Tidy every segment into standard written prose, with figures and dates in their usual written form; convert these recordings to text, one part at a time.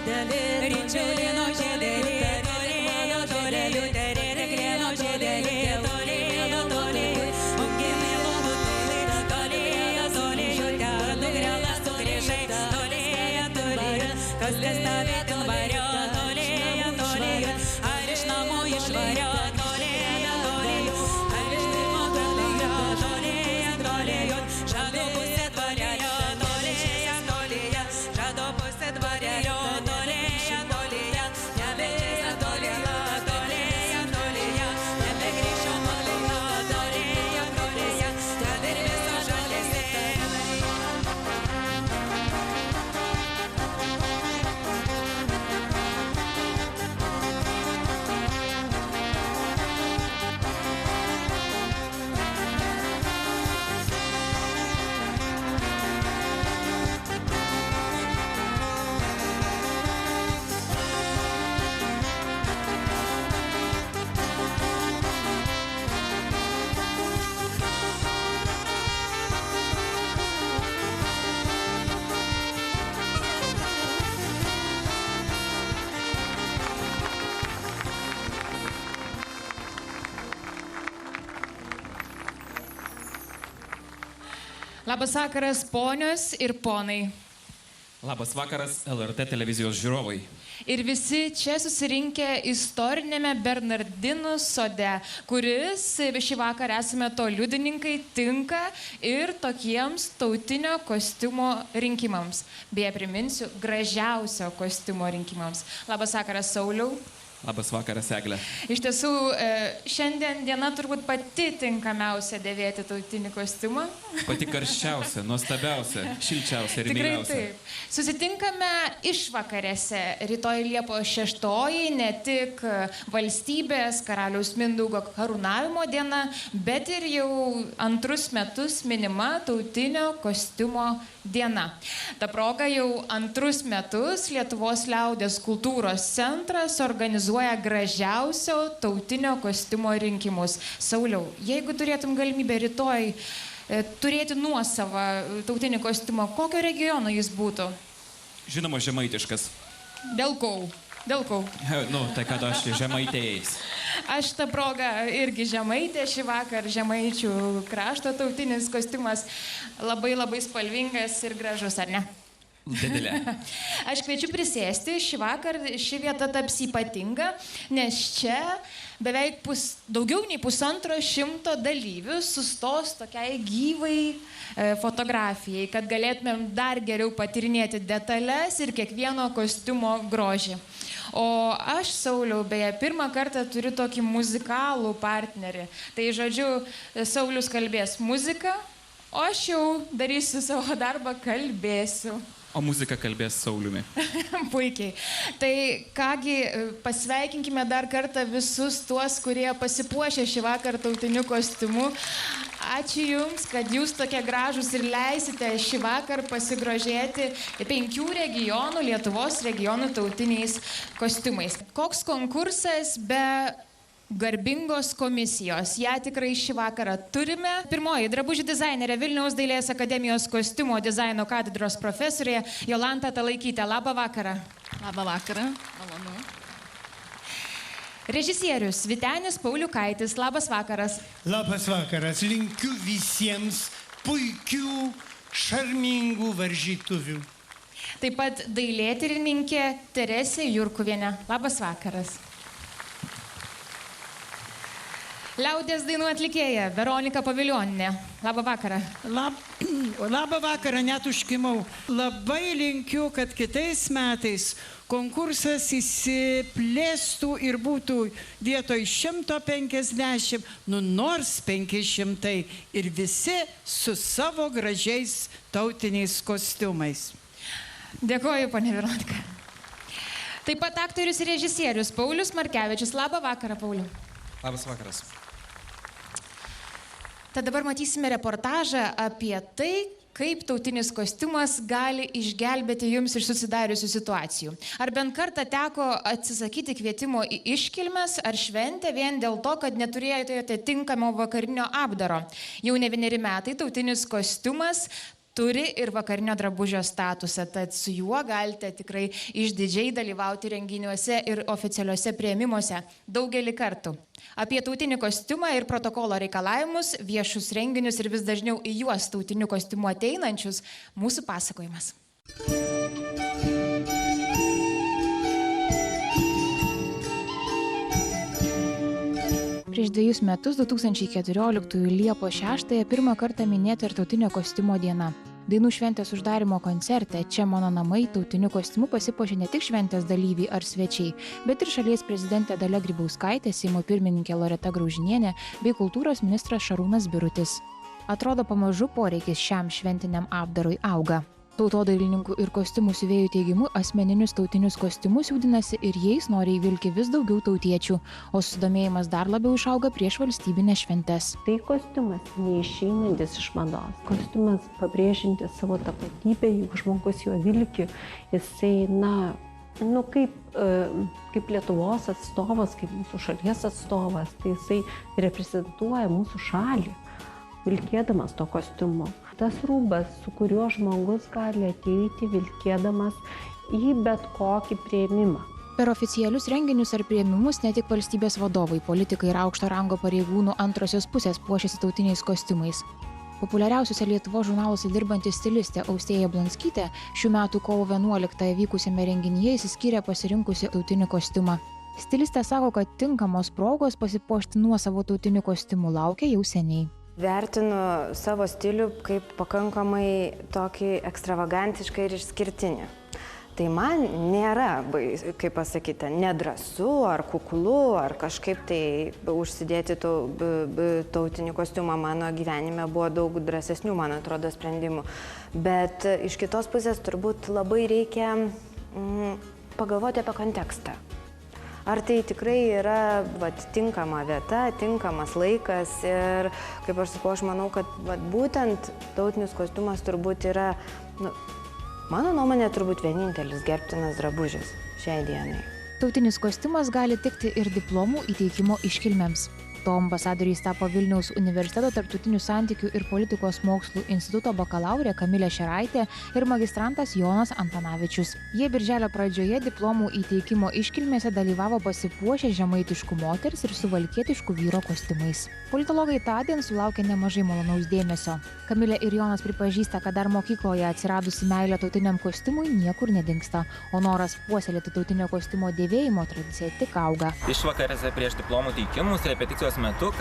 Ričiulino žėdelį, tolėjo, tolėjo, terė, grėno žėdelį, tolėjo, tolėjo, ungimėlo butėlį, tolėjo, tolėjo, ten nugrėlas sugrįžai, tolėjo, tolėjo, kas te stovėtų vario, tolėjo, tolėjo, ar iš namų išvario, tolėjo, tolėjo, ar iš pirmo kartėjo, tolėjo, tolėjo, žado pusė dvarelio, tolėjo, tolėjo, žado pusė dvarelio, tolėjo, tolėjo, nebegrįžo tolėjo, tolėjo, tolėjo, nebegrįžo tolėjo, tolėjo, tolėjo, ten ir viso žalėse. Labas vakaras, ponios ir ponai. Labas vakaras, LRT televizijos žiūrovai. Ir visi čia susirinkę istorinėme Bernardinų sode, kuris šį vakarą esame to liudininkai, tinka ir tokiems tautinio kostiumo rinkimams. Beje, priminsiu, gražiausio kostiumo rinkimams. Labas vakaras, Sauliau. Labas vakaras, Eglė. Iš tiesų, šiandien diena turbūt pati tinkamiausia dėvėti tautinį kostiumą. Pati karščiausia, nuostabiausia, šilčiausia ir Tikrai myliausia. taip. Susitinkame išvakarėse. Rytoj Liepos 6, ne tik valstybės karaliaus Mindaugo karūnavimo diena, bet ir jau antrus metus minima tautinio kostiumo diena. Ta proga jau antrus metus Lietuvos liaudės kultūros centras organizuoja gražiausio tautinio kostiumo rinkimus. Sauliau, jeigu turėtum galimybę rytoj turėti nuosavą tautinį kostiumą, kokio regiono jis būtų? Žinoma, žemaitiškas. Dėl ko? Dėl ko? Nu, tai kad aš žemaitėjais. Aš tą progą irgi žemaitė, šį vakar žemaičių krašto tautinis kostiumas labai labai spalvingas ir gražus, ar ne? Didelė. Aš kviečiu prisėsti, šį vakar ši vieta taps ypatinga, nes čia beveik daugiau nei 150 dalyvių sustos tokiai gyvai fotografijai, kad galėtumėm dar geriau patyrinėti detalės ir kiekvieno kostiumo grožį. O aš, Sauliau, beje, pirmą kartą turiu tokį muzikalų partnerį. Tai, žodžiu, Saulius kalbės muziką, o aš jau darysiu savo darbą, kalbėsiu. O muzika kalbės Sauliumi. Puikiai. Tai kągi, pasveikinkime dar kartą visus tuos, kurie pasipuošė šį vakarą tautiniu kostiumu. Ačiū Jums, kad Jūs tokie gražūs ir leisite šį vakarą pasigrožėti 5 regionų, Lietuvos regionų tautiniais kostiumais. Koks konkursas be garbingos komisijos. Ja tikrai šį vakarą turime. Pirmoji drabužių dizainerė Vilniaus dailės akademijos kostiumo dizaino katedros profesorė Jolanta Talaikytė. Labą vakarą. Labą vakarą. Malonu. Režisierius Vytenis Pauliukaitis. Labas vakaras. Labas vakaras. Linkiu visiems puikių, šarmingų varžytuvių. Taip pat dailėtyrininkė Teresė Jurkuvienė. Labas vakaras. Liaudės dainų atlikėja Veronika Paviljoninė. Labą vakarą. Labą vakarą, net užkimau. Labai linkiu, kad kitais metais konkursas įsiplėstų ir būtų vietoj 150, nors 500 ir visi su savo gražiais tautiniais kostiumais. Dėkoju, ponė Veronika. Taip pat aktorius ir režisierius Paulius Markevičius. Labą vakarą, Pauliu. Labas vakaras. Tad dabar matysime reportažą apie tai, kaip tautinis kostiumas gali išgelbėti jums iš susidariusių situacijų. Ar bent kartą teko atsisakyti kvietimo į iškilmes ar šventę vien dėl to, kad neturėjote tinkamo vakarinio apdaro? Jau ne 1 metai tautinis kostiumas turi ir vakarinio drabužio statusą, tad su juo galite tikrai išdidžiai dalyvauti renginiuose ir oficialiuose priėmimuose daugelį kartų. Apie tautinį kostiumą ir protokolo reikalavimus, viešus renginius ir vis dažniau į juos tautiniu kostiumu ateinančius mūsų pasakojimas. Prieš 2 metus, 2014 Liepos 6, pirmą kartą minėta ir tautinio kostiumo diena. Dainų šventės uždarimo koncerte Čia mano namai tautiniu kostiumu pasipuošė ne tik šventės dalyviai ar svečiai, bet ir šalies prezidentė Dalia Grybauskaitė, Seimo pirmininkė Loreta Graužinienė bei kultūros ministras Šarūnas Birutis. Atrodo, pamažu poreikis šiam šventiniam apdarui auga. Tautodailininkų ir kostiumų siuvėjų teigimu, asmeninius tautinius kostiumus siūdinasi ir jais nori įvilkti vis daugiau tautiečių, o susidomėjimas dar labiau išauga prieš valstybinės šventes. Tai kostiumas neišeinantis iš mados. Kostiumas pabrėžinti savo tapatybę, juk žmogus jo vilki, jisai, kaip Lietuvos atstovas, kaip mūsų šalies atstovas, tai jisai reprezentuoja mūsų šalį, vilkėdamas to kostiumu. Tas rūbas, su kuriuo žmogus gali ateiti vilkėdamas į bet kokį priėmimą. Per oficialius renginius ar priėmimus ne tik valstybės vadovai, politikai ir aukšto rango pareigūnų antrosios pusės puošiasi tautiniais kostiumais. Populiariausiuose Lietuvos žurnaluose dirbanti stilistė Austėja Blanskytė šių metų kovo 11 vykusiame renginyje išsiskyrė pasirinkusi tautinį kostiumą. Stilistė sako, kad tinkamos progos pasipuošti nuosavo tautiniu kostiumu laukia jau seniai. Vertinu savo stilių kaip pakankamai tokį ekstravagantišką ir išskirtinį. Tai man nėra, kaip pasakyti, nedrąsu ar kuklu, ar kažkaip tai užsidėti tautinį kostiumą. Mano gyvenime buvo daug drąsesnių, man atrodo, sprendimų. Bet iš kitos pusės turbūt labai reikia pagalvoti apie kontekstą. Ar tai tikrai yra tinkama vieta, tinkamas laikas ir, kaip aš sakau, aš manau, kad būtent tautinis kostiumas turbūt yra, mano nuomonė, turbūt vienintelis gerbtinas drabužis šiai dienai. Tautinis kostiumas gali tikti ir diplomų įteikimo iškilmėms. To ambasadoriais tapo Vilniaus universiteto tarptautinių santykių ir politikos mokslų instituto bakalaurė Kamilė Šeraitė ir magistrantas Jonas Antanavičius. Jie birželio pradžioje diplomų įteikimo iškilmėse dalyvavo pasipuošę žemaitiškų moters ir suvalkietiškų vyro kostiumais. Politologai tądien sulaukė nemažai malonaus dėmesio. Kamilė ir Jonas pripažįsta, kad dar mokykloje atsiradusi meilė tautiniam kostiumui niekur nedingsta, o noras puoselėti tautinio kostiumo dėvėjimo tradiciją tik auga. Išvakarėse prieš diplomų teikimus repeticijos metu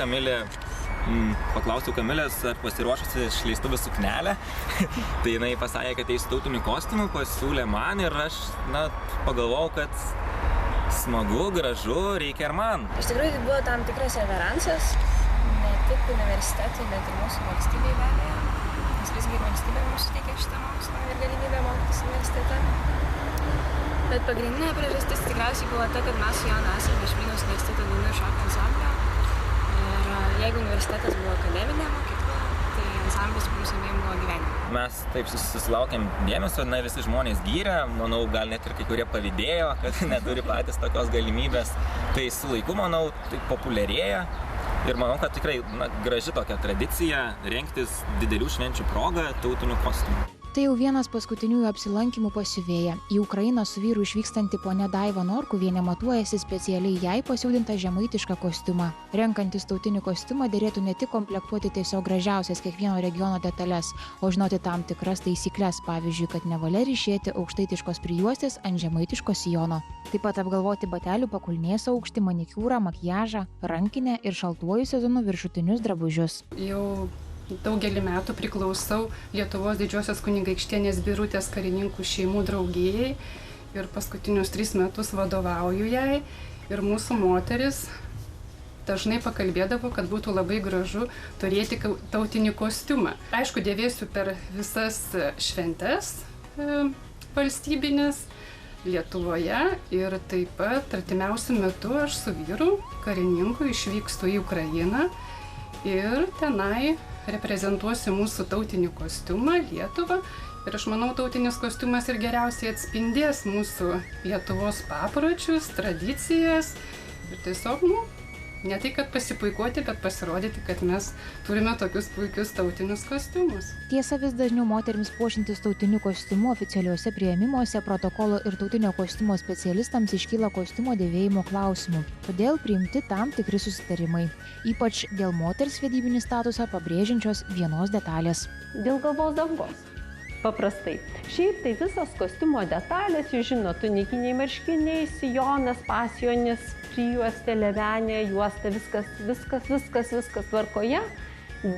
paklausiau Kamilės, ar pasiruošusi išleistuvių suknelę. Tai jinai pasakė, kad eis tautiniu kostiumu, pasiūlė man ir aš pagalvojau, kad smagu, gražu, reikia ir man. Iš tikrųjų, tai buvo tam tikras reveransas, ne tik universitetui, bet ir mūsų valstybei be abejo. Nes visgi valstybė mums suteikia šitą mokslą ir galimybę mokytis universitete. Bet pagrindinė priežastis tikriausiai buvo ta, kad mes su Jonu esame iš Vilniaus universiteto dainų ir šokių ansamblio. Ir jeigu universitetas buvo akademinė mokykla, tai ansamblis mums abiem buvo gyvenime. Mes taip susilaukėm dėmesio, visi žmonės gyrė, manau, gal net ir kai kurie pavydėjo, kad neturi patys tokios galimybės. Tai su laiku, manau, tai populiarėja ir manau, kad tikrai graži tokia tradicija rengtis didelių švenčių progą tautiniu kostiumu. Tai jau vienas paskutiniųjų apsilankymų pas siuvėją. Į Ukrainą su vyru išvykstanti ponia Daiva Norkuvienė matuojasi specialiai jai pasiūdintą žemaitišką kostiumą. Renkantis tautinį kostiumą dėrėtų ne tik komplektuoti tiesiog gražiausias kiekvieno regiono detalės, o žinoti tam tikras taisykles, pavyzdžiui, kad nevalia ryšėti aukštaitiškos prijuostės ant žemaitiško sijono. Taip pat apgalvoti batelių pakulnės aukštį, manikiūrą, makiažą, rankinę ir šaltuoju sezonu viršutinius drabužius. Jau daugelį metų priklausau Lietuvos Didžiosios kunigaikštienės Birutės karininkų šeimų draugijai ir paskutinius 3 metus vadovauju jai. Ir mūsų moteris dažnai pakalbėdavo, kad būtų labai gražu turėti tautinį kostiumą. Aišku, dėvėsiu per visas šventes valstybinės Lietuvoje ir taip pat artimiausiu metu aš su vyru karininku išvykstu į Ukrainą ir tenai reprezentuosiu mūsų tautinį kostiumą Lietuvą. Ir aš manau, tautinis kostiumas ir geriausiai atspindės mūsų Lietuvos papročius, tradicijas ir tiesiog Ne tai, kad pasipuikuoti, bet pasirodyti, kad mes turime tokius puikius tautinius kostiumus. Tiesa, vis dažniau moterims puošintis tautiniu kostiumu oficialiuose priėmimuose, protokolo ir tautinio kostiumo specialistams iškyla kostiumo dėvėjimo klausimų. Todėl priimti tam tikri susitarimai. Ypač dėl moters vedybinį statusą pabrėžiančios vienos detalės. Dėl galvos dangos. Paprastai. Šiaip tai visas kostiumo detalės, jūs žinot, tunikiniai marškiniai, sijonas, pasijonis, prijuostė, levenė, juosta, viskas tvarkoje,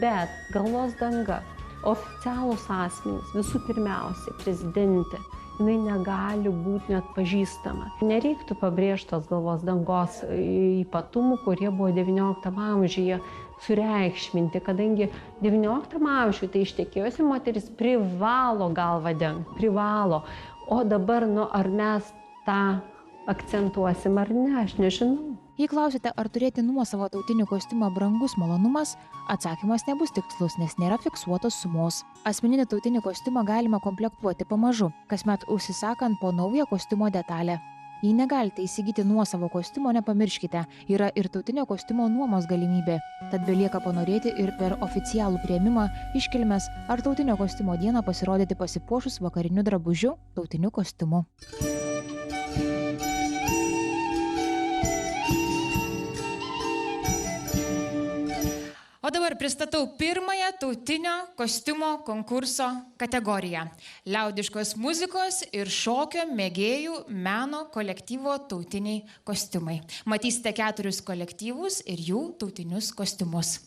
bet galvos danga, oficialūs asmenys, visų pirmiausia, prezidentė, jinai negali būti net pažįstama. Nereiktų pabrėžti tos galvos dangos ypatumų, kurie buvo XIX amžiuje sureikšminti, kadangi XIX amžiuje tai ištekėjusi moteris privalo galvą dengti, privalo. O dabar, ar mes tą akcentuosim ar ne, aš nežinau. Jei klausite, ar turėti nuosavą tautinį kostiumą brangus malonumas, atsakymas nebus tikslus, nes nėra fiksuotos sumos. Asmeninį tautinį kostiumą galima komplektuoti pamažu, kasmet užsisakant po naują kostiumo detalę. Jei negalite įsigyti nuosavo kostiumo, nepamirškite, yra ir tautinio kostiumo nuomos galimybė. Tad belieka panorėti ir per oficialų priėmimą, iškilmes ar tautinio kostiumo dieną pasirodyti pasipuošus vakariniu drabužiu tautiniu kostiumu. O dabar pristatau pirmąją tautinio kostiumo konkurso kategoriją – liaudiškos muzikos ir šokio mėgėjų meno kolektyvo tautiniai kostiumai. Matysite 4 kolektyvus ir jų tautinius kostiumus.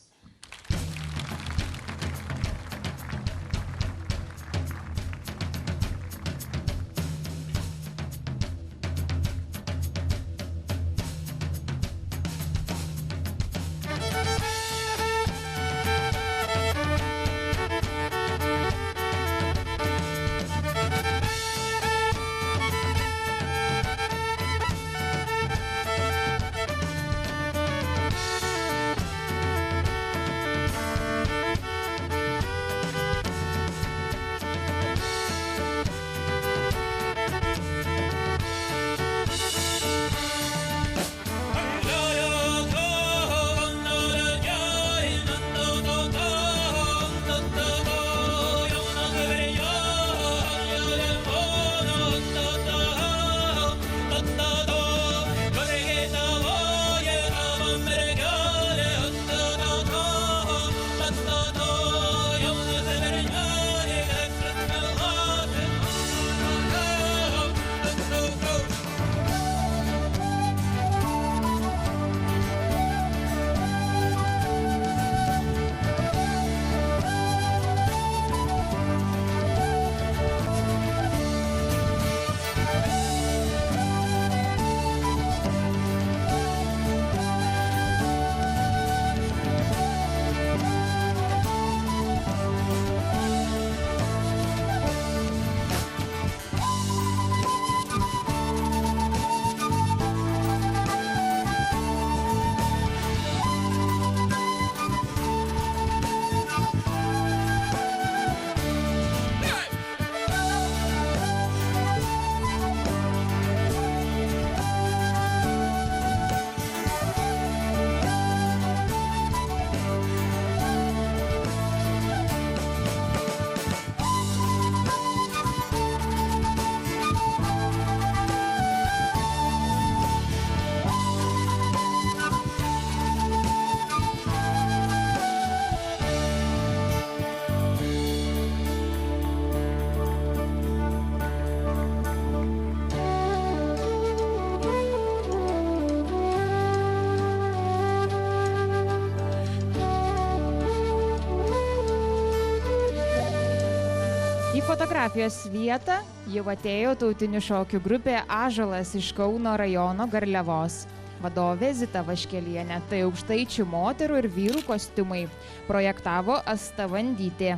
Į fotografijos vietą jau atėjo tautinių šokių grupė Ąžuolas iš Kauno rajono Garliavos. Vadovė Zita Vaškelienė, tai aukštaičių moterų ir vyrų kostiumai. Projektavo Asta Vandytė.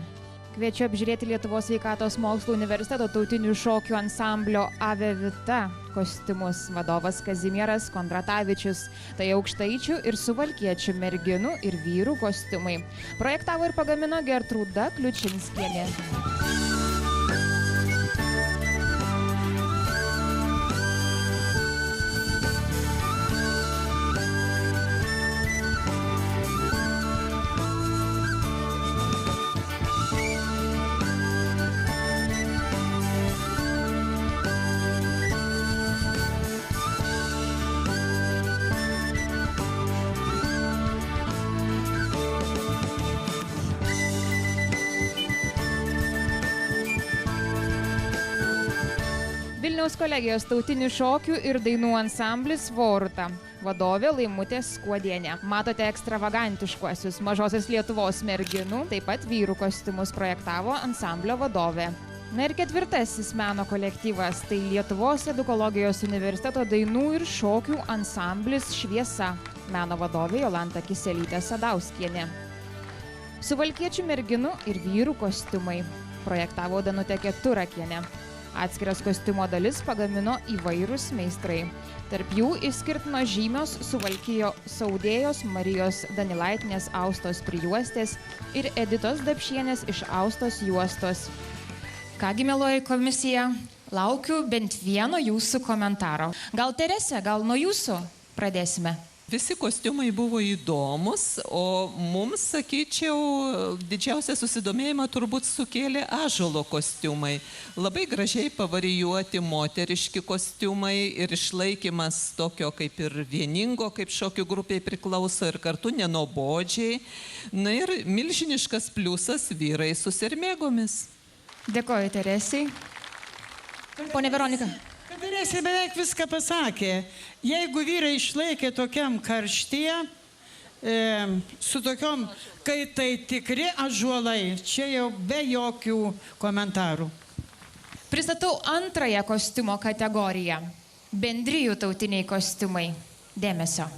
Kviečiu apžiūrėti Lietuvos sveikatos mokslų universiteto tautinių šokių ansamblio Ave Vita kostiumus. Vadovas Kazimieras Kondratavičius. Tai aukštaičių ir suvalkiečių merginų ir vyrų kostiumai. Projektavo ir pagamino Gertrūda Kliučinskienė. Vilniaus kolegijos tautinių šokių ir dainų ansamblis Voruta. Vadovė Laimutė Skuodienė. Matote ekstravagantiškuosius Mažosios Lietuvos merginų, taip pat vyrų kostiumus projektavo ansamblio vadovė. Na ir ketvirtasis meno kolektyvas, tai Lietuvos edukologijos universiteto dainų ir šokių ansamblis Šviesa. Meno vadovė Jolanta Kiselytė Sadauskienė. Suvalkiečių merginų ir vyrų kostiumai projektavo Danutė Keturakienė. Atskiras kostiumo dalis pagamino įvairūs meistrai. Tarp jų išskirtino žymios Suvalkijos audėjos Marijos Danilaitinės austos prijuostės ir Editos Dapšienės iš austos juostos. Kągi, mieloji komisija, laukiu bent vieno jūsų komentaro. Gal Teresė, gal nuo jūsų pradėsime? Visi kostiumai buvo įdomus, o mums, sakyčiau, didžiausią susidomėjimą turbūt sukėlė ąžuolo kostiumai. Labai gražiai pavarijuoti moteriški kostiumai ir išlaikymas tokio kaip ir vieningo, kaip šokių grupiai priklauso ir kartu nenobodžiai. Na ir milžiniškas pliusas vyrai su sermėgomis. Dėkoju, Teresei. Pone Veronika. Teresė beveik viską pasakė. Jeigu vyrai išlaikė tokiam karštyje, su tokiom, kai tai tikri ąžuolai, čia jau be jokių komentarų. Pristatau antrąją kostiumo kategoriją. Bendrijų tautiniai kostiumai. Dėmesio.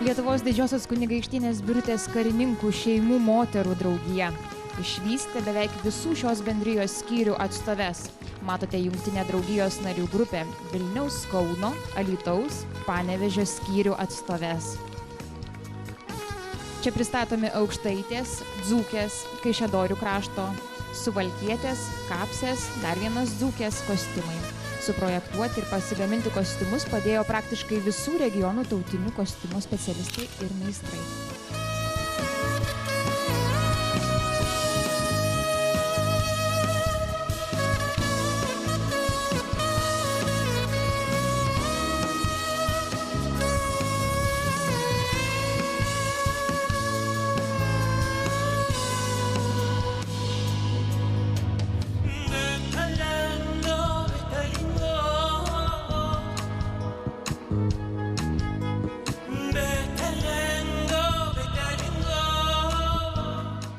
Lietuvos Didžiosios kunigaikštienės Birutės karininkų šeimų moterų draugija. Išvystė beveik visų šios bendrijos skyrių atstoves. Matote jungtinę draugijos narių grupę Vilniaus, Kauno, Alytaus, Panevėžio skyrių atstoves. Čia pristatomi Aukštaitės, Dzūkės, Kaišiadorių krašto, Suvalkietės, Kapsės, dar vienas Dzūkės kostiumai. Suprojektuoti ir pasigaminti kostiumus padėjo praktiškai visų regionų tautinių kostiumų specialistai ir meistrai.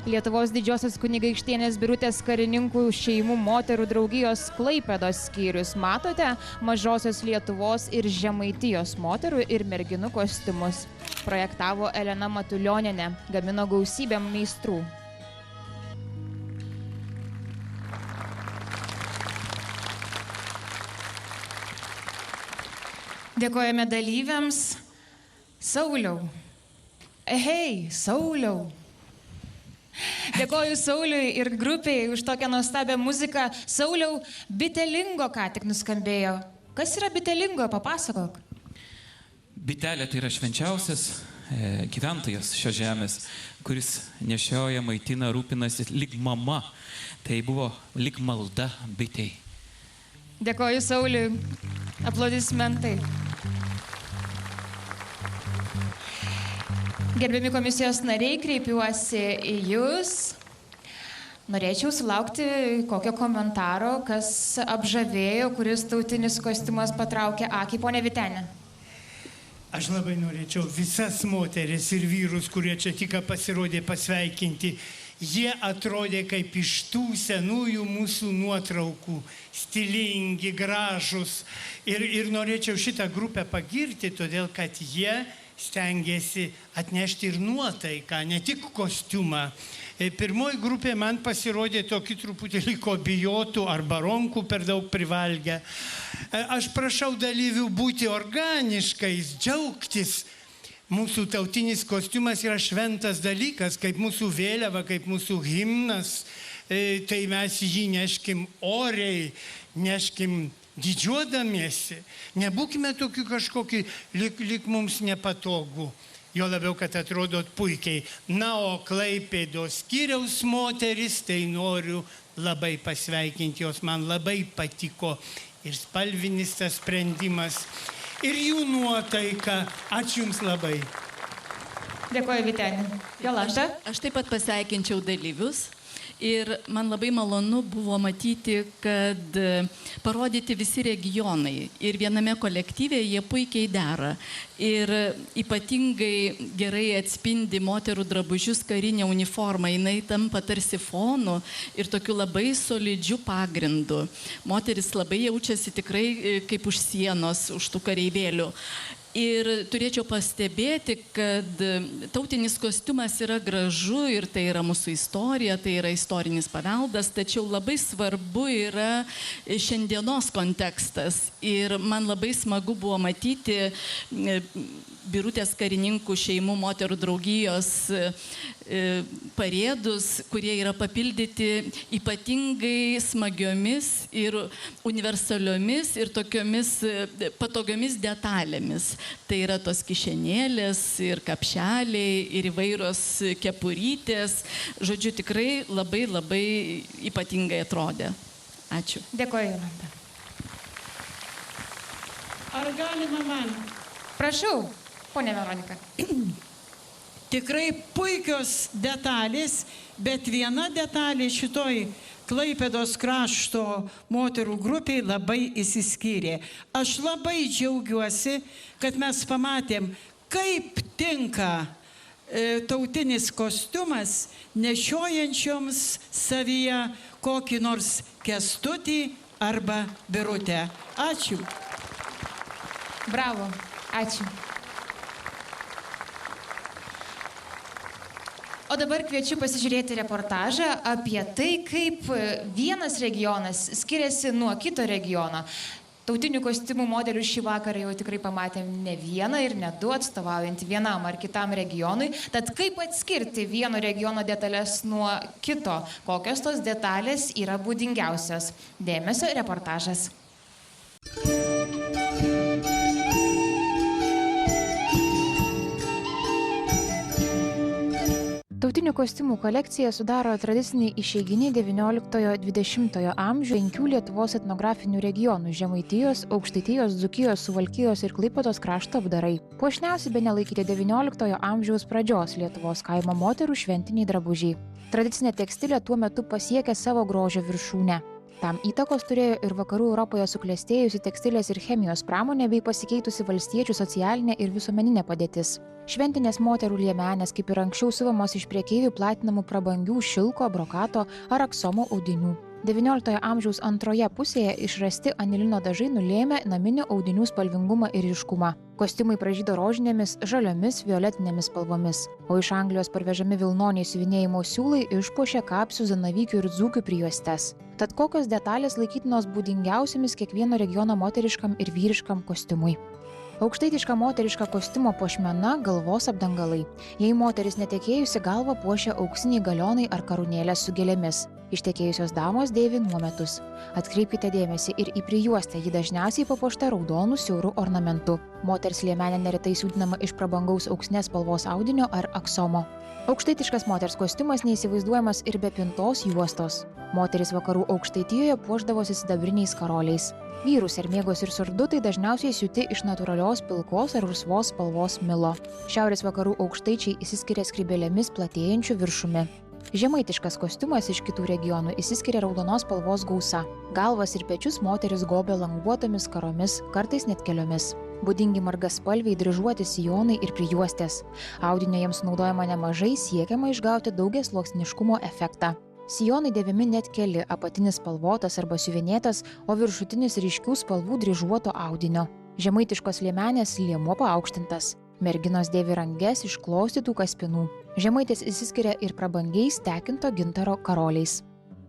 Lietuvos Didžiosios kunigaikštienės Birutės karininkų šeimų moterų draugijos Klaipėdos skyrius. Matote Mažosios Lietuvos ir Žemaitijos moterų ir merginų kostiumus. Projektavo Elena Matulionienė, gamino gausybę meistrų. Dėkojame dalyviams. Sauliau. Hei, Sauliau. Dėkoju Sauliui ir grupiai už tokią nuostabią muziką. Sauliau, bitelingo ką tik nuskambėjo. Kas yra bitelingo? Papasakok. Bitelė tai yra švenčiausias gyventojas šios žemės, kuris nešioja, maitina, rūpinasi lyg mama. Tai buvo lyg malda bitei. Dėkoju Sauliui. Aplodismentai. Gerbiami komisijos nariai, kreipiuosi į Jūs. Norėčiau sulaukti kokio komentaro, kas apžavėjo, kuris tautinis kostiumas patraukė akį. Pone Vytenė. Aš labai norėčiau visas moteris ir vyrus, kurie čia tik pasirodė, pasveikinti. Jie atrodė kaip iš tų senųjų mūsų nuotraukų, stilingi, gražus. Ir norėčiau šitą grupę pagirti, todėl kad jie stengiasi atnešti ir nuotaiką, ne tik kostiumą. Pirmoji grupė man pasirodė tokį truputėlį kobijotų arba ronkų per daug privalgę. Aš prašau dalyvių būti organiškais, džiaugtis. Mūsų tautinis kostiumas yra šventas dalykas, kaip mūsų vėliava, kaip mūsų himnas. Tai mes jį neškim oriai, neškim didžiuodamiesi. Nebūkime tokių kažkokį, lyg mums nepatogų. Jo labiau, kad atrodot puikiai. Na, o Klaipėdos skyriaus moteris, tai noriu labai pasveikinti, jos man labai patiko. Ir spalvinis tas sprendimas, ir jų nuotaika. Ačiū Jums labai. Dėkoju, Vytenė. Jolanta? Aš taip pat pasveikinčiau dalyvius. Ir man labai malonu buvo matyti, kad parodyti visi regionai. Ir viename kolektyve jie puikiai dera. Ir ypatingai gerai atspindi moterų drabužius karinę uniformą. Jinai tampa tarsi fonu ir tokiu labai solidžiu pagrindu. Moteris labai jaučiasi tikrai kaip už sienos, už tų kareivėlių. Ir turėčiau pastebėti, kad tautinis kostiumas yra gražu ir tai yra mūsų istorija, tai yra istorinis paveldas, tačiau labai svarbu yra šiandienos kontekstas. Ir man labai smagu buvo matyti Birutės karininkų šeimų moterų draugijos parėdus, kurie yra papildyti ypatingai smagiomis ir universaliomis ir tokiomis patogiomis detalėmis. Tai yra tos kišenėlės ir kapšeliai ir įvairios kepurytės. Žodžiu, tikrai labai labai ypatingai atrodė. Ačiū. Dėkoju, Jolanta. Ar galima man? Prašau, ponė Veronika. Tikrai puikios detalės, bet viena detalė šitoj Klaipėdos krašto moterų grupiai labai įsiskyrė. Aš labai džiaugiuosi, kad mes pamatėm, kaip tinka tautinis kostiumas nešiojančioms savyje kokį nors Kęstutį arba Birutę. Ačiū. Bravo. Ačiū. O dabar kviečiu pasižiūrėti reportažą apie tai, kaip vienas regionas skiriasi nuo kito regiono. Tautinių kostiumų modelių šį vakarą jau tikrai pamatėm ne vieną ir ne du, atstovaujant vienam ar kitam regionui. Tad kaip atskirti vieno regiono detalės nuo kito? Kokios tos detalės yra būdingiausios? Dėmesio, reportažas. Tautinių kostiumų kolekciją sudaro tradiciniai išeiginiai 19-20 amžių 5 Lietuvos etnografinių regionų – Žemaitijos, Aukštaitijos, Dzūkijos, Suvalkijos ir Klaipėdos krašto apdarai. Puošniausi bene laikyti 19 amžiaus pradžios Lietuvos kaimo moterų šventiniai drabužiai. Tradicinė tekstilė tuo metu pasiekė savo grožio viršūnę. Tam įtakos turėjo ir vakarų Europoje suklestėjusi tekstilės ir chemijos pramonė bei pasikeitusi valstiečių socialinė ir visuomeninė padėtis. Šventinės moterų liemenės, kaip ir anksčiau siuvamos iš prekeivių platinamų prabangių šilko, brokato ar aksomo audinių. XIX amžiaus antroje pusėje išrasti anilino dažai nulėmė naminių audinių spalvingumą ir ryškumą. Kostiumai pražydo rožinėmis, žaliomis, violetinėmis spalvomis, o iš Anglijos parvežami vilnoniai siuvinėjimo siūlai išpuošė kapsių, zanavykių ir dzūkių prijuostes. Tad kokios detalės laikytinos būdingiausiamis kiekvieno regiono moteriškam ir vyriškam kostiumui? Aukštaitiška moteriška kostiumo puošmena – galvos apdangalai. Jei moteris netekėjusi, galvą puošia auksiniai galionai ar karūnėlės su gėlėmis. Ištekėjusios damos dėvi nuometus. Atkreipkite dėmesį ir į prijuostę, ji dažniausiai papuošta raudonų siaurų ornamentu. Moters liemenė neretai siūdinama iš prabangaus auksnės spalvos audinio ar aksomo. Aukštaitiškas moters kostiumas neįsivaizduojamas ir be pintos juostos. Moteris vakarų Aukštaitijoje puošdavosi sidabriniais karoliais. Vyrų sermėgos ir surdutai dažniausiai siūti iš natūralios pilkos ar rusvos spalvos milo. Šiaurės vakarų aukštaičiai išsiskiria skrybėlėmis platėjančių viršumi. Žemaitiškas kostiumas iš kitų regionų išsiskiria raudonos spalvos gausa. Galvas ir pečius moteris gobė languotomis karomis, kartais net keliomis. Būdingi margaspalviai dryžuoti sijonai ir prijuostės. Audinio jiems naudojama nemažai, siekiama išgauti daugiasluoksniškumo efektą. Sijonai dėvimi net keli, apatinis spalvotas arba siuvinėtas, o viršutinis ryškių spalvų dryžuoto audinio. Žemaitiškos liemenės liemuo paaukštintas. Merginos dėvi ranges iš klostytų kaspinų. Žemaitės išsiskiria ir prabangiais tekinto gintaro karoliais.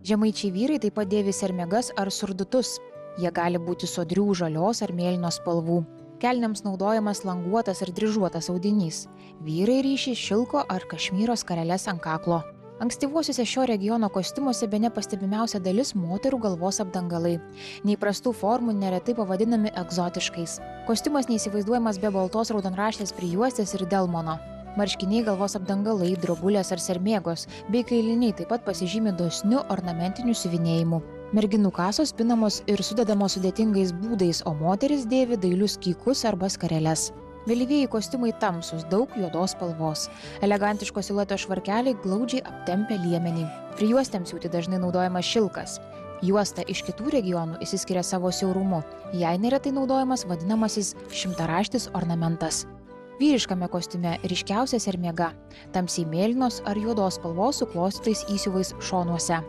Žemaičiai vyrai taip pat dėvi sermėgas ar surdutus. Jie gali būti sodrių, žalios ar mėlynos spalvų. Kelniams naudojamas languotas ar dryžuotas audinys. Vyrai ryši šilko ar kašmyro skareles ant kaklo. Ankstyvuosiuose šio regiono kostiumuose bene pastebimiausia dalis moterų galvos apdangalai. Neįprastų formų neretai pavadinami egzotiškais. Kostiumas neįsivaizduojamas be baltos raudonraštės prijuostės ir delmono. Marškiniai, galvos apdangalai, drobulės ar sermėgos, bei kailiniai taip pat pasižymi dosniu ornamentiniu siuvinėjimu. Merginų kasos pinamos ir sudedamos sudėtingais būdais, o moteris dėvi dailius kykus arba skareles. Vėlyvieji kostiumai tamsūs, daug juodos spalvos. Elegantiško silueto švarkeliai glaudžiai aptempia liemenį. Prijuostėms siūti dažnai naudojamas šilkas. Juosta iš kitų regionų išsiskiria savo siaurumu. Jai neretai naudojamas vadinamasis šimtaraštis ornamentas. Vyriškame kostiume ryškiausia sermėga, tamsiai mėlynos ar juodos spalvos su klostytais įsiuvais šonuose.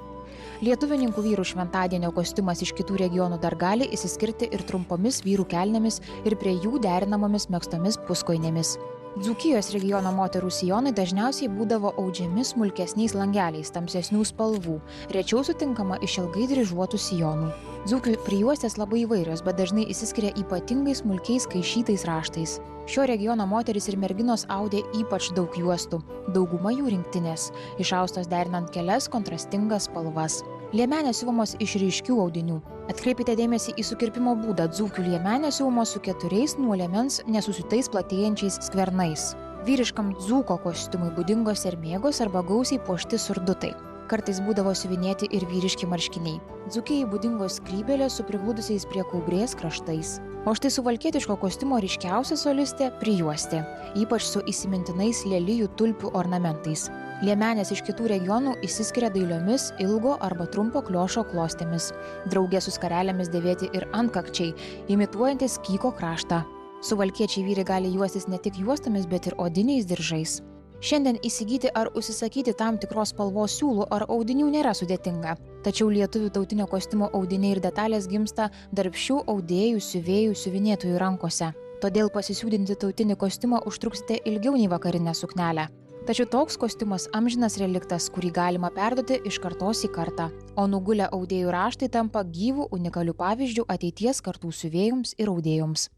Lietuvininkų vyrų šventadienio kostiumas iš kitų regionų dar gali išsiskirti ir trumpomis vyrų kelnėmis ir prie jų derinamomis megztomis puskojinėmis. Dzūkijos regiono moterų sijonai dažniausiai būdavo audžiami smulkesniais langeliais tamsesnių spalvų, rečiau sutinkama iš ilgai dryžuotų sijonų. Dzūkių prijuostės labai įvairios, bet dažnai išsiskiria ypatingai smulkiais kaišytais raštais. Šio regiono moteris ir merginos audė ypač daug juostų, dauguma jų rinktinės, išaustos derinant kelias kontrastingas spalvas. Liemenės siuvamos iš ryškių audinių. Atkreipite dėmesį į sukirpimo būdą. Dzūkių liemenės siuvamos su 4 nuo liemens nesusiūtais platėjančiais skvernais. Vyriškam dzūko kostiumui būdingos sermėgos arba gausiai puošti surdutai. Kartais būdavo siuvinėti ir vyriški marškiniai. Dzūkijai būdingos skrybėlės su prigludusiais prie kaubrės kraštais. O štai suvalkietiško kostiumo ryškiausia solistė – prijuostė, ypač su įsimintinais lelijų tulpių ornamentais. Liemenės iš kitų regionų išsiskiria dailiomis ilgo arba trumpo kliošo klostėmis. Drauge su skarelėmis dėvėti ir antkakčiai, imituojantis kyko kraštą. Suvalkiečiai vyrai gali juostis ne tik juostomis, bet ir odiniais diržais. Šiandien įsigyti ar užsisakyti tam tikros spalvos siūlų ar audinių nėra sudėtinga. Tačiau lietuvių tautinio kostiumo audiniai ir detalės gimsta darbščių audėjų, siuvėjų, siuvinėtojų rankose. Todėl pasisiūdinti tautinį kostiumą užtruksite ilgiau nei vakarinę suknelę. Tačiau toks kostiumas amžinas reliktas, kurį galima perduoti iš kartos į kartą. O nugulę audėjų raštai tampa gyvų unikalių pavyzdžių ateities kartų siuvėjoms ir audėjoms.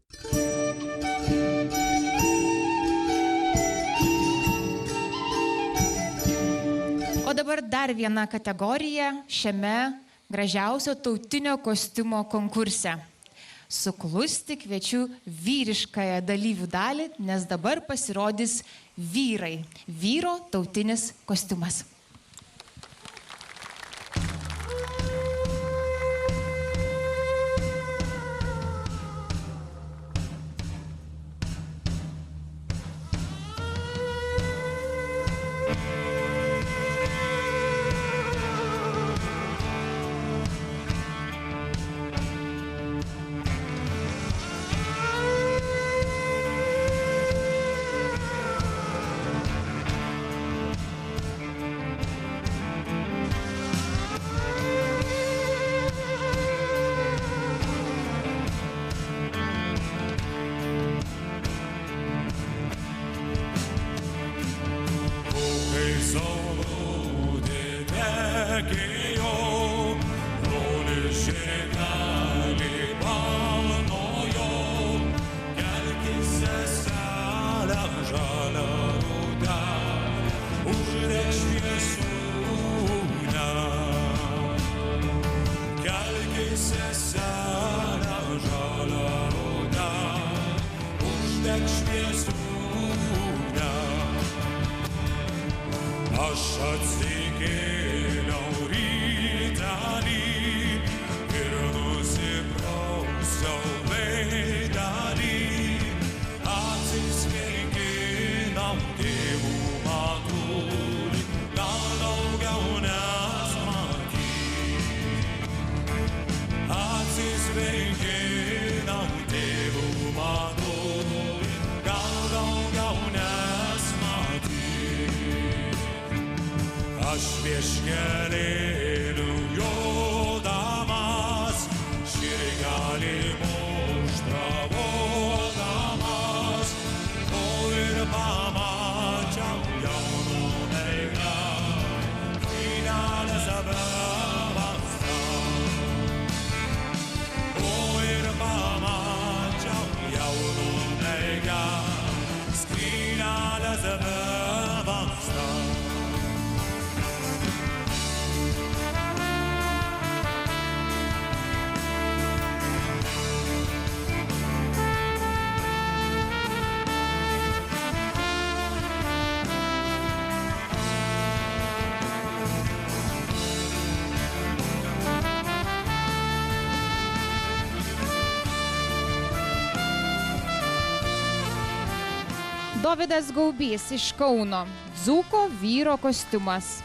O dabar dar viena kategorija šiame gražiausio tautinio kostiumo konkurse. Suklusti kviečiu vyriškąją dalyvių dalį, nes dabar pasirodys vyrai. Vyro tautinis kostiumas. saulutė tekėjo, brolis žirgelį panojo, kelkis seselę žalią rudę, uždek šviesūnę. Kelkis seselę žalią rudę, uždek šviesūnę. Aš atsikėliau rytelį ir nusiprausiau veidelį, atsisveikinau tėvų matulį, gal daugiau nesmatyt. Atsisveikinau tėvų matulį, gal daugiau nesmatyt. Aš vieškelėliu jodamas, žirgelį muštravodamas, o ir pamačiau jauną merginą, skrynelėse bevastą. O ir pamačiau jauną merginą, skrynelėse bevastą. Dovydas Gaubys iš Kauno. Dzūko vyro kostiumas.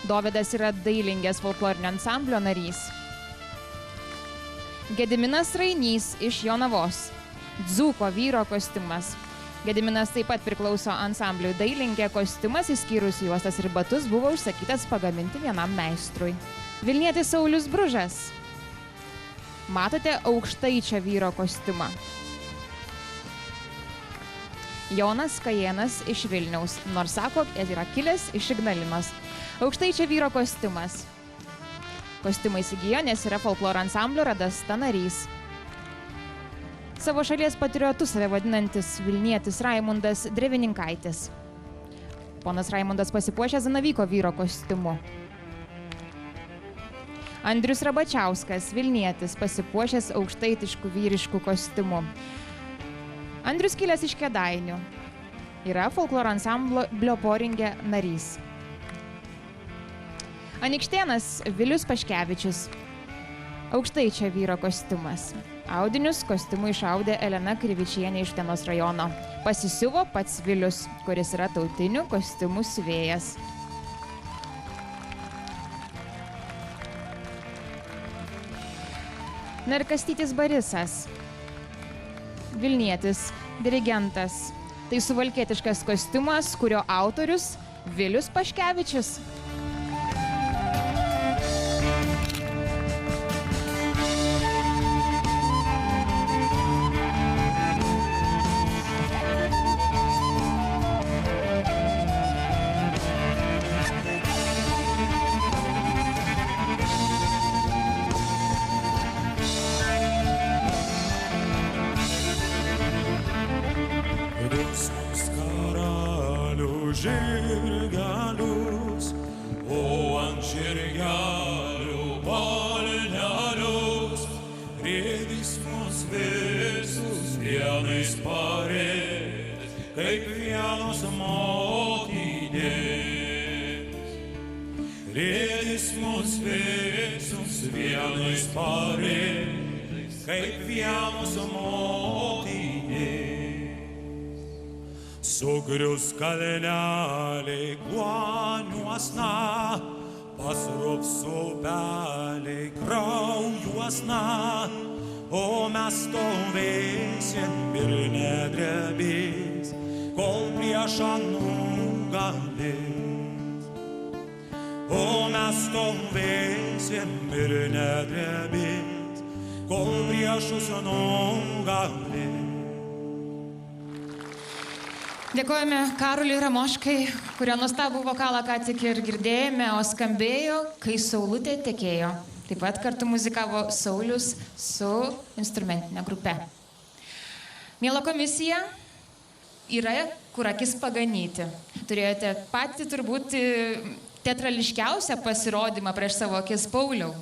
Dovydas yra dailingės folklorinio ansamblio narys. Gediminas Rainys iš Jonavos. Dzūko vyro kostiumas. Gediminas taip pat priklauso ansambliui Dailingė. Kostiumas, išskyrus juostas ir batus, buvo užsakytas pagaminti vienam meistrui. Vilnietis Saulius Bružas. Matote aukštaičio vyro kostiumą. Jonas Kajėnas iš Vilniaus, nors sako, yra kilęs iš Ignalinos. Aukštaičio vyro kostiumas. Kostiumą įsigijo, nes yra folkloro ansamblio Radasta narys. Savo šalies patriotu save vadinantis Vilnietis Raimundas Drevininkaitis. Ponas Raimundas pasipuošė Zanavyko vyro kostiumu. Andrius Rabačiauskas, Vilnietis, pasipuošęs aukštaitiškų vyriškų kostiumu. Andrius kilęs iš Kėdainių. Yra folkloro ansamblio Poringė narys. Anykštėnas Vilius Paškevičius. Aukštaičio vyro kostiumas. Audinius kostiumų išaudė Elena Krivičienė iš Utenos rajono. Pasisiuvo pats Vilius, kuris yra tautinių kostiumų siuvėjas. Na ir Kastytis Barisas. Vilnietis, dirigentas. Tai suvalkietiškas kostiumas, kurio autorius Vilius Paškevičius. Žirgelius, o ant žirgelių balnelius, rėdys mus visus vienais parėdės, kaip vienos motinės. Rėdys mus visus vienais parėdės, kaip vienos motinės. Sugrius kalneliai guoniuosna, pasrups upeliai kraujuosna, o mes stovėsim ir nedrebės, kol priešą nugalės. O mes stovėsim ir nedrebės, kol priešus nugalės. Dėkojame Karuliui Ramoškai, kurio nuostabų vokalą ką tik ir girdėjome, o skambėjo, kai saulutė tekėjo. Taip pat kartu muzikavo Saulius su instrumentinė grupe. Miela komisija, yra kur akis paganyti. Turėjote patį turbūt teatrališkiausią pasirodymą prieš savo akis, Pauliau.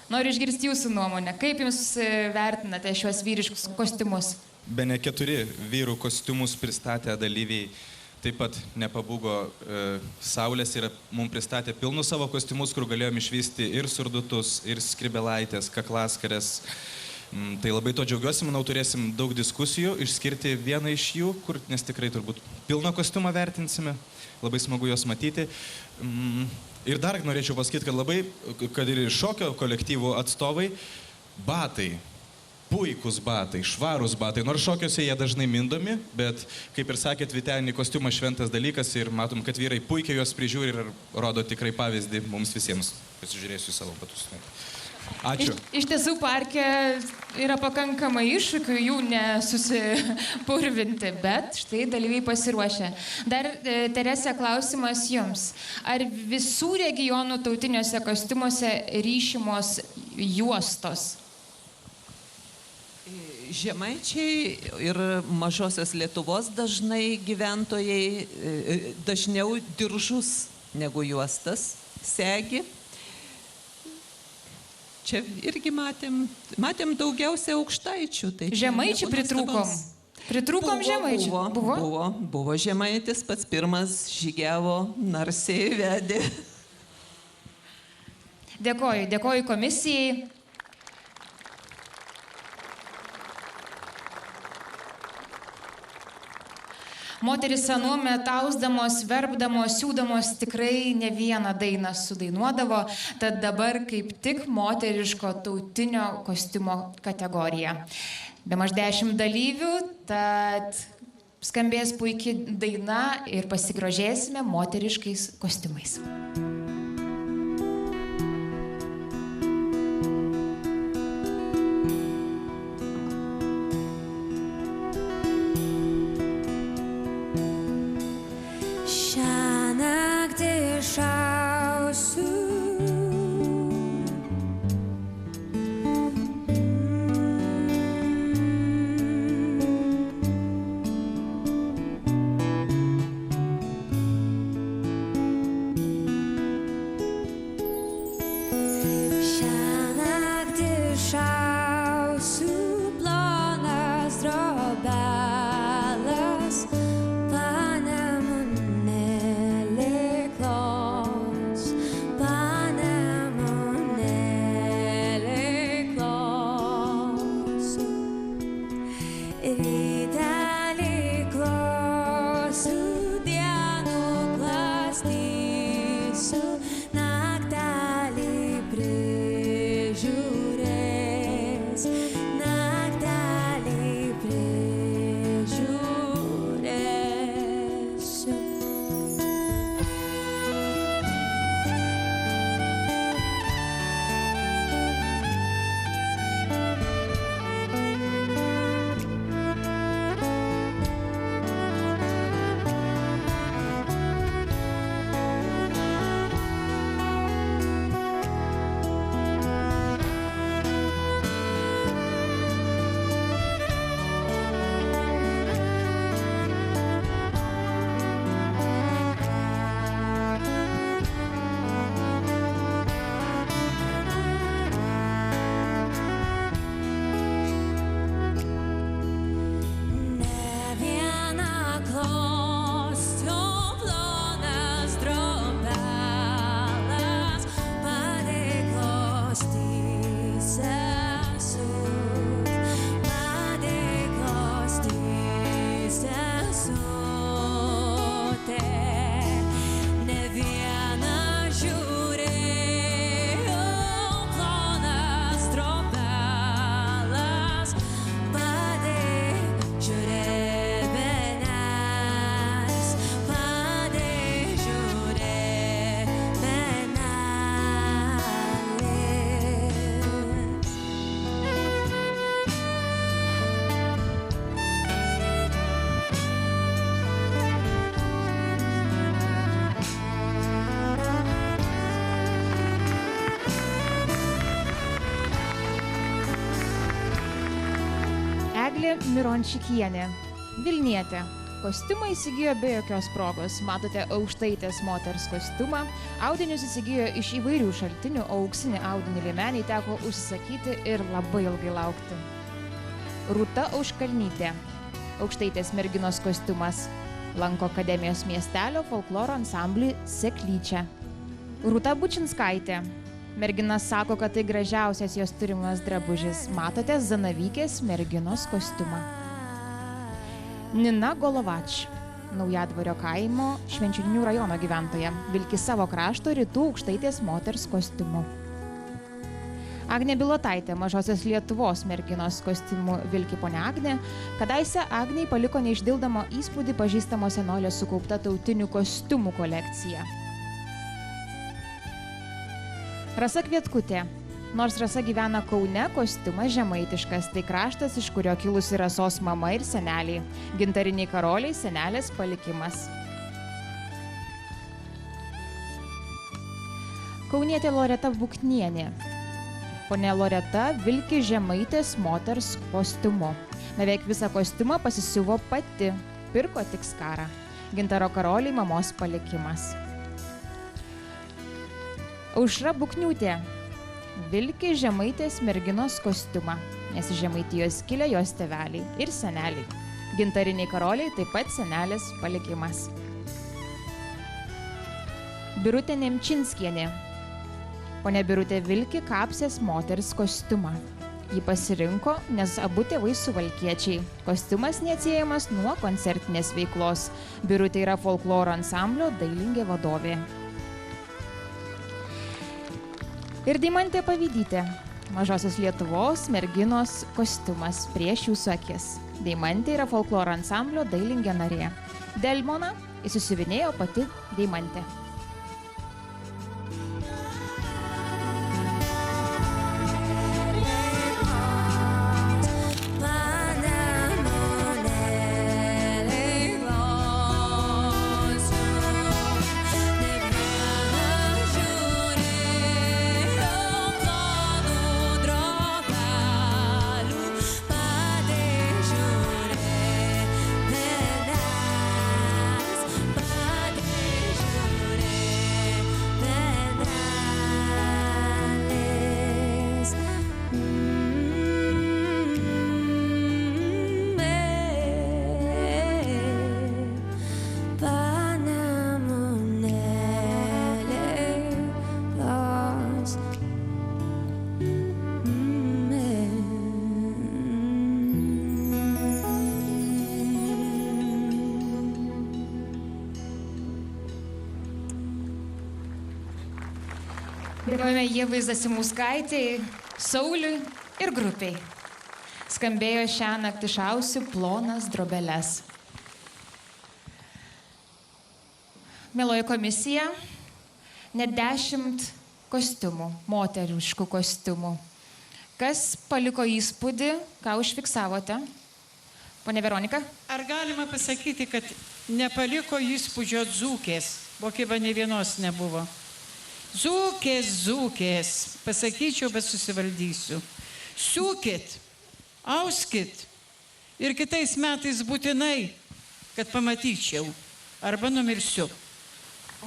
Noriu išgirsti jūsų nuomonę. Kaip jūs vertinate šiuos vyriškus kostiumus? Bene 4 vyrų kostiumus pristatę dalyviai taip pat nepabūgo saulės ir mums pristatė pilnus savo kostiumus, kur galėjom išvysti ir surdutus, ir skribelaitės, kaklaskarės. Tai labai to džiaugiuosi, manau, turėsim daug diskusijų, išskirti vieną iš jų, nes tikrai turbūt pilną kostiumą vertinsime, labai smagu juos matyti. Ir dar norėčiau pasakyti, kad ir šokio kolektyvų atstovai, batai, puikūs batai, švarūs batai, nors šokiuose jie dažnai mindomi, bet, kaip ir sakėt, Vytenį kostiumas šventas dalykas ir matom, kad vyrai puikiai juos prižiūri ir rodo tikrai pavyzdį mums visiems. Pasižiūrėsiu į savo batus. Ačiū. Iš tiesų, parke yra pakankamai iššūkių jų nesusipurvinti, bet štai dalyviai pasiruošę. Dar, Terese, klausimas jums. Ar visų regionų tautiniuose kostiumuose ryšimos juostos? Žemaičiai ir mažosios Lietuvos dažnai gyventojai dažniau diržus negu juostas segi. Čia irgi matėm daugiausia aukštaičių. Tai žemaičių pritrūkom. Pritrūkom žemaičių. Buvo žemaitis, pats pirmas žygiavo, narsiai vedė. Dėkoju komisijai. Moteris anuomet tausdamos, verpdamos, siūdamos tikrai ne vieną dainą sudainuodavo, tad dabar kaip tik moteriško tautinio kostiumo kategorija. Bemaž 10 dalyvių, tad skambės puikiai daina ir pasigrožėsime moteriškais kostiumais. Eglė Mirončikienė, Vilnietė. Kostiumą įsigijo be jokios progos. Matote aukštaitės moters kostiumą. Audinius įsigijo iš įvairių šaltinių, o auksinį audinį liemeniai teko užsisakyti ir labai ilgai laukti. Rūta Auškalnytė. Aukštaitės merginos kostiumas. Lanko Akademijos miestelio folkloro ansamblį Seklyčia. Rūta Bučinskaitė. Mergina sako, kad tai gražiausias jos turimas drabužis. Matote Zanavykės merginos kostiumą. Nina Golovač, Naujadvario kaimo Švenčionių rajono gyventoja, vilki savo krašto Rytų Aukštaitės moters kostiumu. Agnė Bilotaitė, Mažosios Lietuvos merginos kostiumu vilki ponia Agnė. Kadaise Agnei paliko neišdildamo įspūdį pažįstamo senolio sukaupta tautinių kostiumų kolekcija. Rasa Kvietkutė. Nors Rasa gyvena Kaune, kostiumas žemaitiškas, tai kraštas, iš kurio kilusi Rasos mama ir seneliai. Gintariniai karoliai, senelės palikimas. Kaunietė Loreta Buknienė. Ponia Loreta vilki žemaitės moters kostiumu. Beveik visą kostiumą pasisiuvo pati, pirko tik skarą. Gintaro karoliai, mamos palikimas. Aušra Bukniūtė. Vilki žemaitės merginos kostiumą, nes iš Žemaitijos kilę jos tėveliai ir seneliai. Gintariniai karoliai, taip pat senelės palikimas. Birutė Nemčinskienė. Ponia Birutė vilki kapsės moters kostiumą. Ji pasirinko, nes abu tėvai suvalkiečiai. Kostiumas neatsiejamas nuo koncertinės veiklos. Birutė yra folkloro ansamblio dailingė vadovė. Ir Deimantė Pavydytė. Mažosios Lietuvos merginos kostiumas prieš jūsų akis. Deimantė yra folkloro ansamblio dailingė narė. Delmoną įsisiuvinėjo pati Deimantė. Dėkojame Ievai Zasimauskaitei, Sauliui ir grupiai. Skambėjo šiąnakt išausiu plonas drobeles. Mieloji komisija, net 10 kostiumų, moteriškų kostiumų. Kas paliko įspūdį, ką užfiksavote? Pone Veronika? Ar galima pasakyti, kad nepaliko įspūdžio dzūkės? Vokiva ne vienos nebuvo. Dzūkės, pasakyčiau, bet susivaldysiu. Siūkit, auskit ir kitais metais būtinai, kad pamatyčiau, arba numirsiu.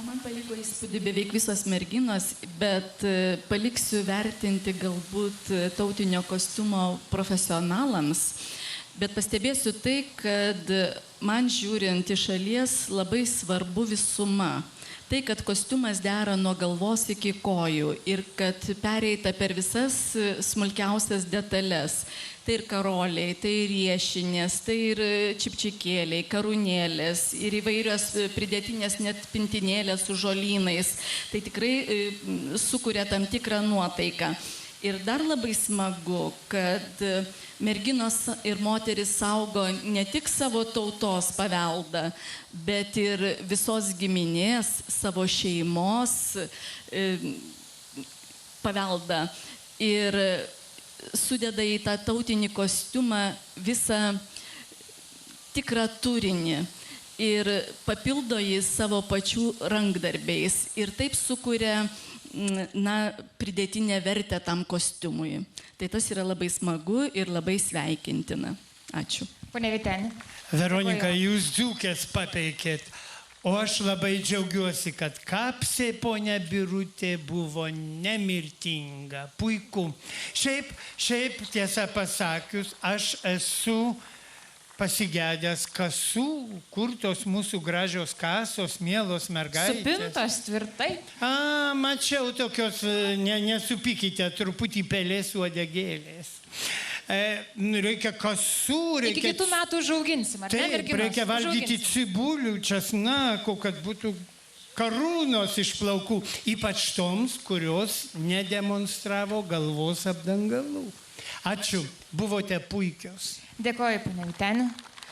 O man paliko įspūdį beveik visos merginos, bet paliksiu vertinti galbūt tautinio kostiumo profesionalams. Bet pastebėsiu tai, kad man žiūrint iš šalies labai svarbu visuma. Tai, kad kostiumas dera nuo galvos iki kojų ir kad pereita per visas smulkiausias detalės. Tai ir karoliai, tai ir riešinės, tai ir čipčikėliai, karūnėlės ir įvairios pridėtinės net pintinėlės su žolynais. Tai tikrai sukuria tam tikrą nuotaiką. Ir dar labai smagu, kad merginos ir moteris saugo ne tik savo tautos paveldą, bet ir visos giminės, savo šeimos paveldą. Ir sudeda į tą tautinį kostiumą visą tikrą turinį. Ir papildo jį savo pačių rankdarbiais. Ir taip sukuria pridėtinę vertę tam kostiumui. Tai tas yra labai smagu ir labai sveikintina. Ačiū. Pone Vyteni. Veronika, jūs dzūkės papeikėt. O aš labai džiaugiuosi, kad kapsė ponia Birutė buvo nemirtinga. Puiku. Šiaip tiesą pasakius, aš esu pasigedęs kasų, kur tos mūsų gražios kasos, mielos mergaitės. Supintos tvirtai. Mačiau tokios, nesupykite, truputį pelės uodegėlės. Reikia kasų, reikia... Iki kitų metų užauginsim, ar ne, merginos? Taip, reikia valgyti cibulių, česnako, kad būtų karūnos iš plaukų, ypač toms, kurios nedemonstravo galvos apdangalų. Ačiū, buvote puikios. Dėkoju, pane Vyteni.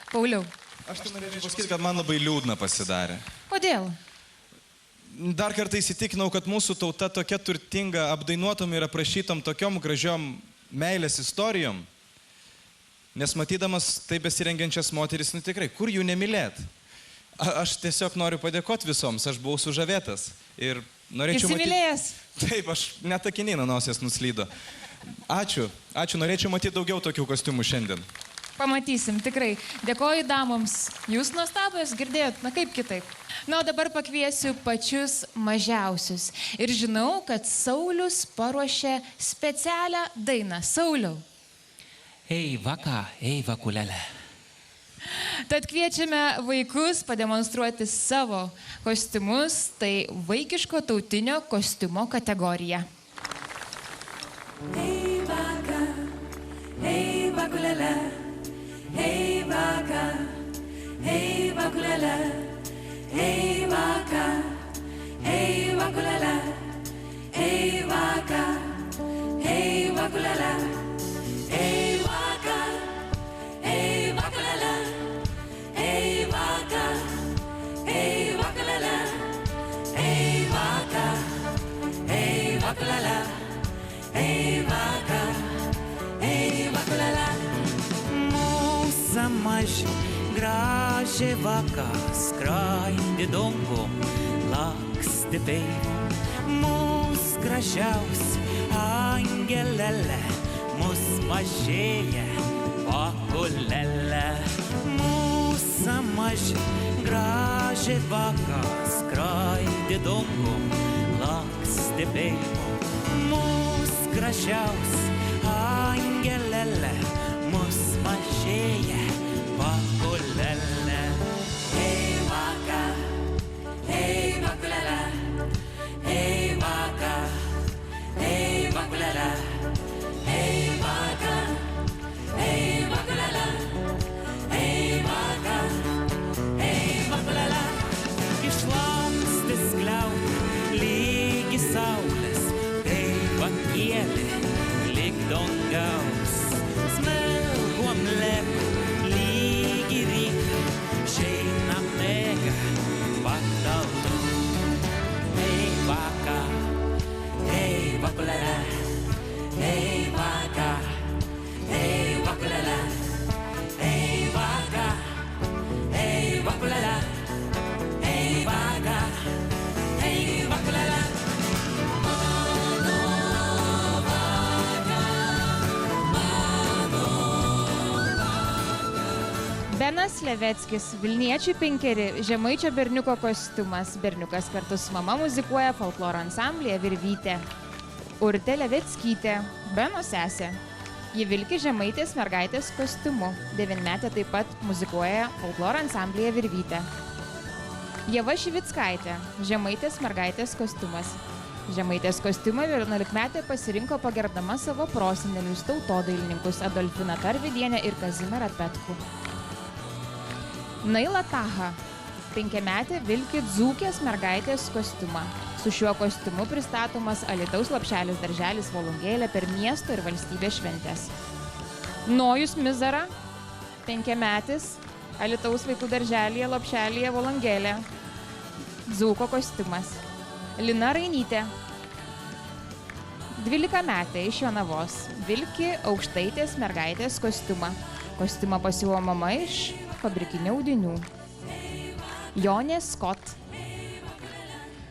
Pauliau. Aš tai norėčiau pasakyti, kad man labai liūdna pasidarė. Kodėl? Dar kartą įsitikinau, kad mūsų tauta tokia turtinga, apdainuotom ir aprašytom tokiom gražiom meilės istorijom, nes matydamas taip besirengiančias moteris, tikrai, kur jų nemylėt? Aš tiesiog noriu padėkoti visoms, aš buvau sužavėtas ir norėčiau Įsimylėjęs? Taip, aš net akiniai nuo nosies nuslydo. Ačiū, norėčiau matyti daugiau tokių kostiumų šiandien. Pamatysim, tikrai. Dėkoju damoms. Jūs nuostabios, girdėjot, na kaip kitaip. Na, o dabar pakviesiu pačius mažiausius. Ir žinau, kad Saulius paruošė specialią dainą. Sauliau. Ei, vakulelė. Tad kviečiame vaikus pademonstruoti savo kostiumus. Tai vaikiško tautinio kostiumo kategorija. Ei, vakulelė. Hey vaka, hey vakulele, hey vaka, hey vakulele, hey vaka, hey vakulele, hey vaka, hey vakulele, hey vaka, hey vakulele, hey vaka, hey vakulele, hey vaka, hey vakulele. Maži, gražiai vaka, skraidė dangum, lakstė peivum, mūs gražiausi angelelė, mūs mažėja vakulelė. Mūsų maži, gražiai vaka, skraidė dangum, lakstė peivum, mūs gražiausi angelelė, mūs mažėja vakulelė. Hey vaka, hey vakulelė, hey vaka, hey vakulelė, hey vaka, hey vakulelė, hey vaka, hey vakulelė. Išlankstės kliaut lygi saulės, tai vakėlė lyg dangaus. Smelguom lepu lygi ryka, šeina mega patalų. Ei vaka, ei vakulelė, ei vaka, ei vakulelė, ei vaka, ei vakulelė, ei vaka, ei vakulelė. Benas Leveckis, Vilniečių 5, žemaičio berniuko kostiumas. Berniukas kartu su mama muzikuoja folkloro ansamblyje Virvytė. Urtė Leveckytė, Beno sesė. Ji vilki žemaitės mergaitės kostiumu. 9-metė taip pat muzikuoja folkloro ansamblyje Virvytė. Ieva Šivickaitė, žemaitės mergaitės kostiumas. Žemaitės kostiumą 11-metė pasirinko pagerbdama savo prosenelius tautodailininkus Adolfiną Tarvydienę ir Kazimierą Petkų. Naila Taha, 5-metė vilki dzūkės mergaitės kostiumą. Su šiuo kostiumu pristatomas Alytaus Lopšelis darželis Volungėlė per miesto ir valstybės šventes. Nojus Mizara, 5-metis, Alytaus vaikų darželyje Lopšelyje Volungėlė, dzūko kostiumas. Lina Rainytė, 12-metė iš Jonavos, vilki aukštaitės mergaitės kostiumą. Kostiumą pasiuvo mama iš fabrikinių audinių. Jonė Scott,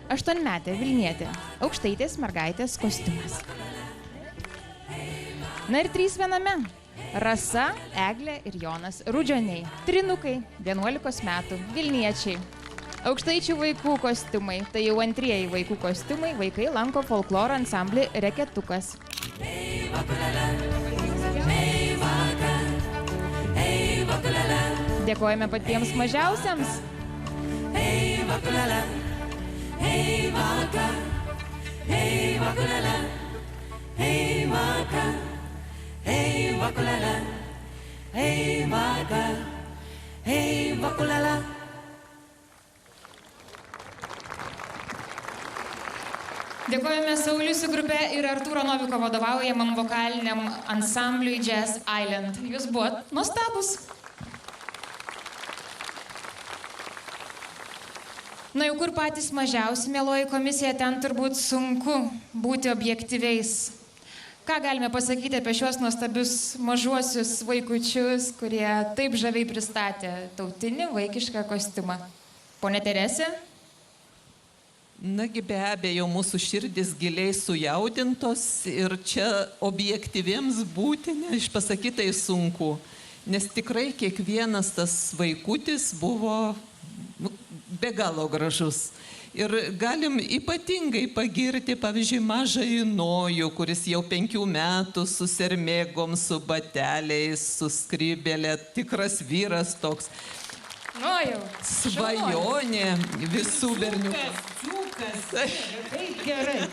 8-metė Vilnietė, aukštaitės mergaitės kostiumas. Na ir 3 viename. Rasa, Eglė ir Jonas Rudžioniai. Trinukai, 11 metų, Vilniečiai. Aukštaičių vaikų kostiumai, tai jau antrieji vaikų kostiumai, vaikai lanko folkloro ansamblį Reketukas. Dėkojame patiems mažiausiams. Dėkojame Sauliui su grupe ir Artūro Noviko vadovaujamam vokaliniam ansambliui Jazz Island. Jūs buvot nuostabus. Na jau kur patys mažiausi, mieloji komisija, ten turbūt sunku būti objektyviais. Ką galime pasakyti apie šios nuostabius mažuosius vaikučius, kurie taip žaviai pristatė tautinį vaikišką kostiumą? Pone Teresė? Nagi be abejo, mūsų širdis giliai sujaudintos ir čia objektyviems būti, neišpasakytai sunku, nes tikrai kiekvienas tas vaikutis buvo be galo gražus. Ir galim ypatingai pagirti, pavyzdžiui, mažąjį Nojų, kuris jau 5 metų su sermėgom, su bateliais, su skrybėlė, tikras vyras toks. Nojau. Svajonė visų berniukų. Dzūkas. Taip gerai.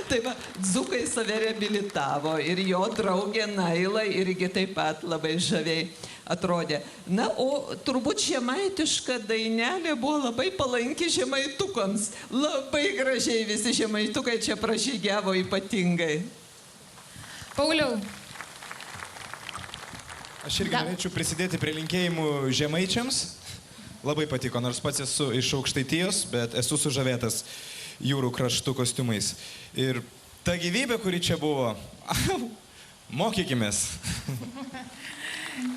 Taip, dzūkai save reabilitavo ir jo draugė Naila irgi taip pat labai žaviai atrodė. Na, o turbūt žemaitiška dainelė buvo labai palanki žemaitukams. Labai gražiai visi žemaitukai čia pražygiavo ypatingai. Pauliau. Aš irgi norėčiau prisidėti prie linkėjimų žemaičiams. Labai patiko, nors pats esu iš Aukštaitijos, bet esu sužavėtas jūrų kraštų kostiumais. Ir ta gyvybė, kuri čia buvo, mokykimės.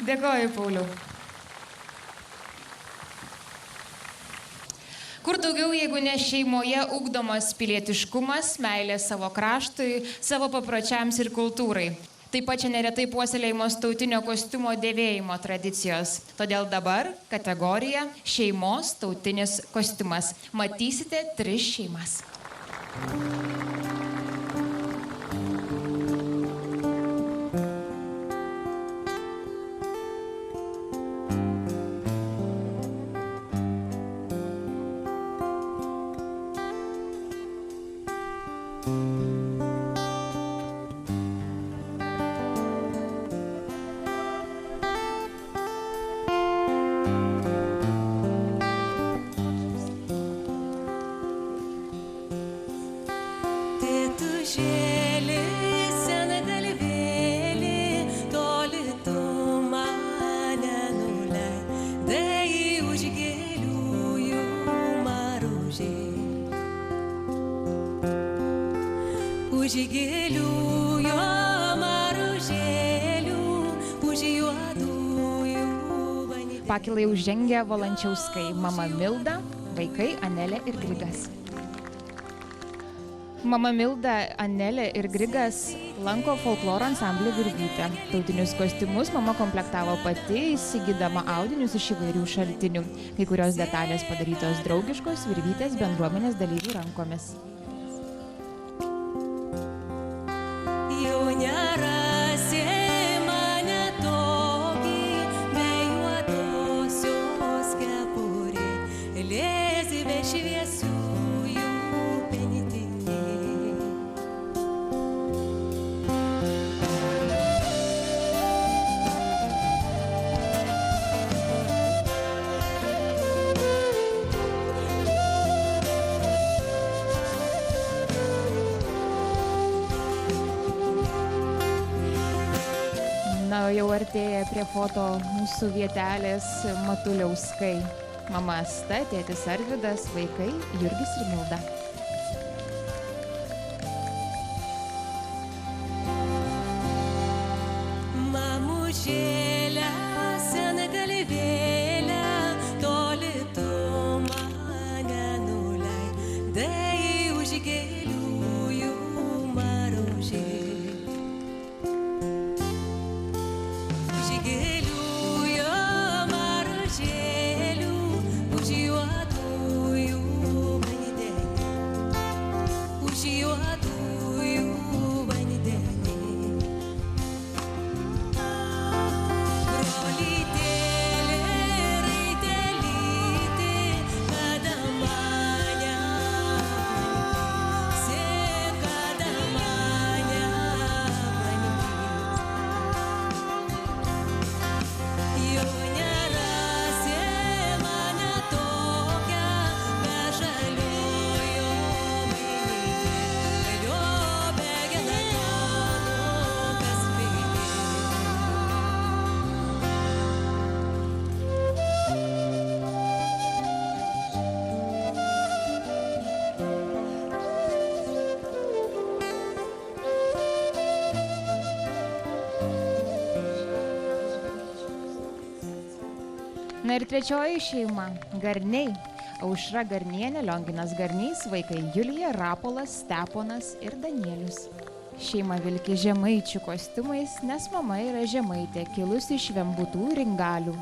Dėkoju, Pauliau. Kur daugiau, jeigu ne šeimoje ugdomas pilietiškumas, meilė savo kraštui, savo papročiams ir kultūrai. Taip pat čia neretai puoselėjimos tautinio kostiumo dėvėjimo tradicijos. Todėl dabar kategorija šeimos tautinis kostiumas. Matysite 3 šeimas. Pakilai užžengė Valančiauskai, mama Milda, vaikai Anelė ir Grigas. Mama Milda, Anelė ir Grigas lanko folkloro ansamblį Virvytė. Tautinius kostiumus mama komplektavo pati, įsigydama audinius iš įvairių šaltinių. Kai kurios detalės padarytos draugiškos Virvytės bendruomenės dalyvių rankomis. Jau nerasi mane tokį, be juodosios kepurė, lėzi be šviesiųjų penitiniai. Na, jau artėja prie foto mūsų vietelės Matuliauskai. Mama Asta, tėtis Arvydas, vaikai Jurgis ir Milda. Mamužėlę, seną galvėlę, toli tu mane nuleidai už gėliųjų maružėlį. Na ir trečioji šeima - Garniai. Aušra Garnienė, Lionginas Garnys, vaikai Julija, Rapolas, Steponas ir Danielius. Šeima vilki žemaičių kostiumais, nes mama yra žemaitė, kilusi iš Vembutų Ringalių.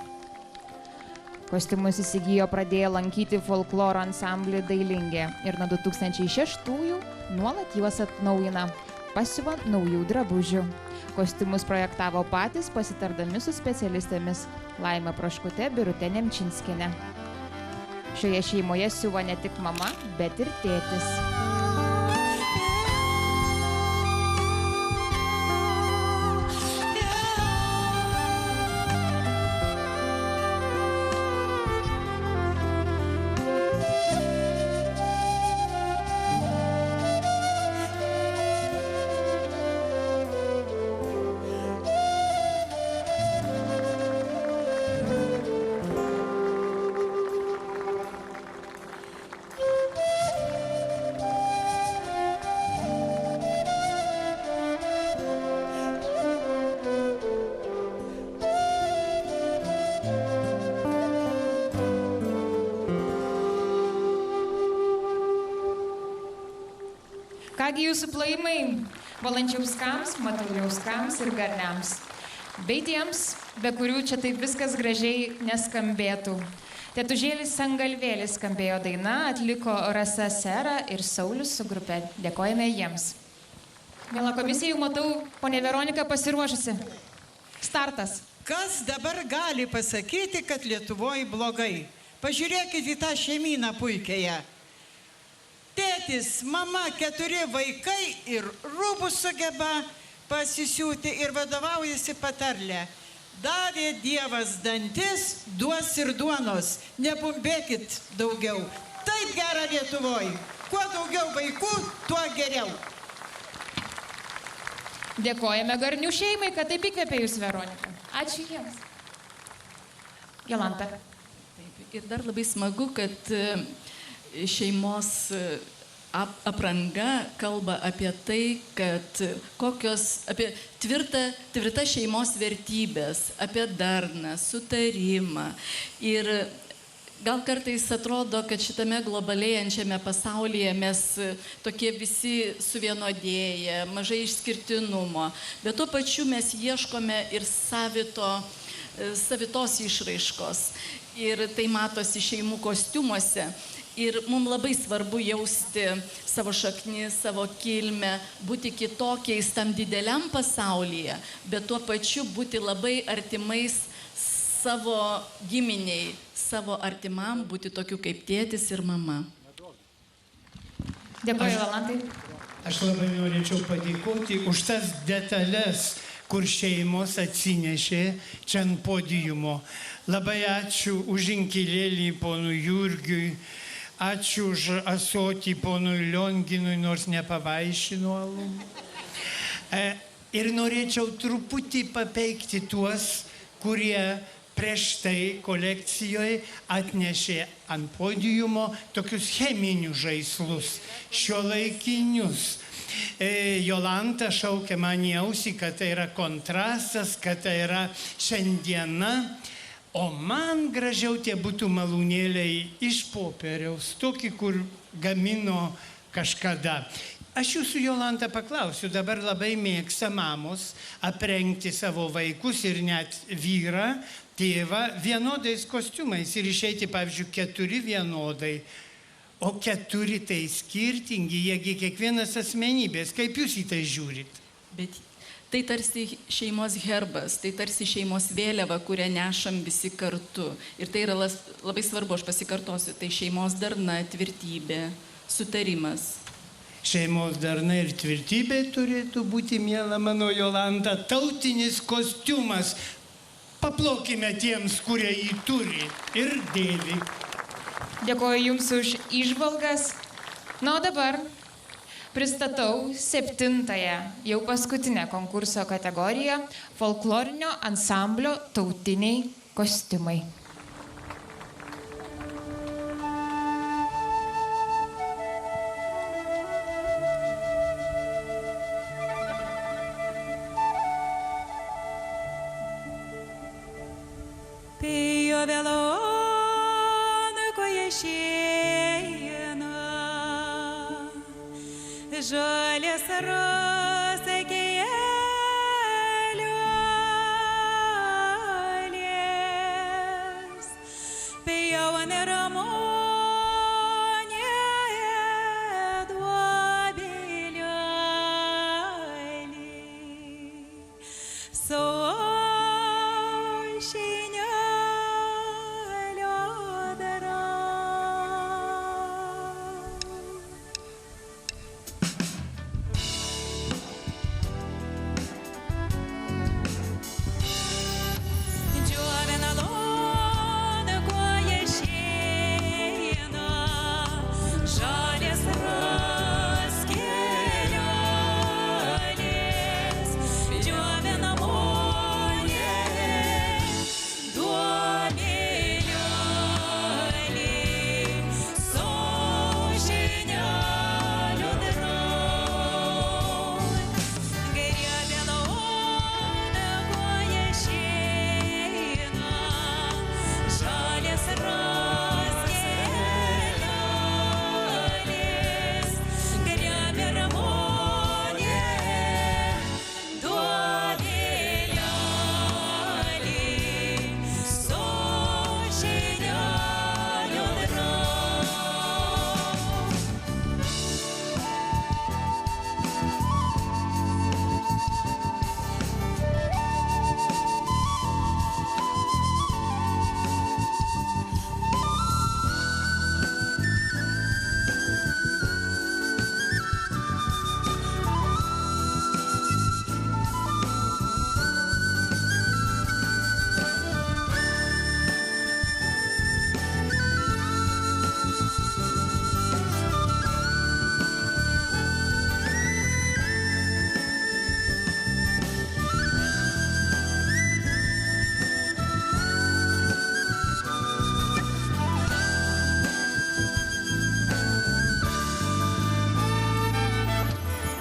Kostiumus įsigijo pradėję lankyti folkloro ansamblį Dailingė ir nuo 2006-ųjų nuolat juos atnaujina, pasiuva naujų drabužių. Kostiumus projektavo patys, pasitardami su specialistėmis Laima Praškutė, Birutė Nemčinskienė. Šioje šeimoje siuva ne tik mama, bet ir tėtis. Kągi jūsų plojimai Valančiauskams, Matuliauskams ir Garniams, bei tiems, be kurių čia taip viskas gražiai neskambėtų. Tėtužėlis Sangalvėlis skambėjo daina, atliko Rasa Sera ir Saulius su grupe. Dėkojame jiems. Mėla komisija, jau matau, ponė Veronika pasiruošusi. Startas. Kas dabar gali pasakyti, kad Lietuvoje blogai? Pažiūrėkit į tą šeimyną puikiąją. Tėtis, mama, 4 vaikai ir rūbus sugeba pasisiūti ir vadovaujasi patarlė. Davė Dievas dantis, duos ir duonos. Nebumbėkit daugiau. Taip gera Lietuvoje. Kuo daugiau vaikų, tuo geriau. Dėkojame Garnių šeimai, kad taip įkvėpė jūs, Veronika. Ačiū jiems. Jolanta. Ir dar labai smagu, kad šeimos apranga kalba apie tai, kad apie tvirtą šeimos vertybės, apie darną, sutarimą. Ir gal kartais atrodo, kad šitame globalėjančiame pasaulyje mes tokie visi suvienodėję, mažai išskirtinumo, bet tuo pačiu mes ieškome ir savitos išraiškos. Ir tai matosi šeimų kostiumuose. Ir mums labai svarbu jausti savo šaknis, savo kilmę, būti kitokiais tam dideliam pasaulyje, bet tuo pačiu būti labai artimais savo giminiai, savo artimam, būti tokiu kaip tėtis ir mama. Dėkuoju, Valantai. Aš labai norėčiau padėkoti už tas detalės, kur šeimos atsinešė čia ant podiumo. Labai ačiū už inkilėlį ponui Jurgiui. Ačiū už asotį ponui Lionginui, nors nepavaišino alum. Ir norėčiau truputį papeikti tuos, kurie prieš tai kolekcijoje atnešė ant podiumo tokius cheminius žaislus, šiuolaikinius. Jolanta šaukė man į ausį, kad tai yra kontrastas, kad tai yra šiandiena. O man gražiau tie būtų malūnėliai iš popieriaus, tokį, kur gamino kažkada. Aš jūsų, Jolanta, paklausiu, dabar labai mėgsta mamos aprengti savo vaikus ir net vyrą, tėvą vienodais kostiumais ir išeiti, pavyzdžiui, 4 vienodai, o 4 tai skirtingi, jiegi kiekvienas asmenybės. Kaip jūs į tai žiūrit? Bet tai tarsi šeimos herbas, tai tarsi šeimos vėliava, kurią nešam visi kartu. Ir tai yra labai svarbu, aš pasikartosiu, tai šeimos darna, tvirtybė, sutarimas. Šeimos darna ir tvirtybė turėtų būti, miela mano Jolanta, tautinis kostiumas. Paplokime tiems, kurie jį turi ir dėvi. Dėkuoju Jums už įžvalgas. Na, o dabar pristatau 7-ąją, jau paskutinę konkurso kategoriją - folklorinio ansamblio tautiniai kostiumai. Piovelo išeina, žalės rosai keliolės, pjauna ramonė duobelėlį, saušinėlio dara. Džiovina lona, koja išeina, žalės raskelės, džiovina monė duobelėlį, saušinėlio dara. Griebia lona, koja išeina, žalės raskelės, griebia ramonė duobelėlį, saušinėlio dara.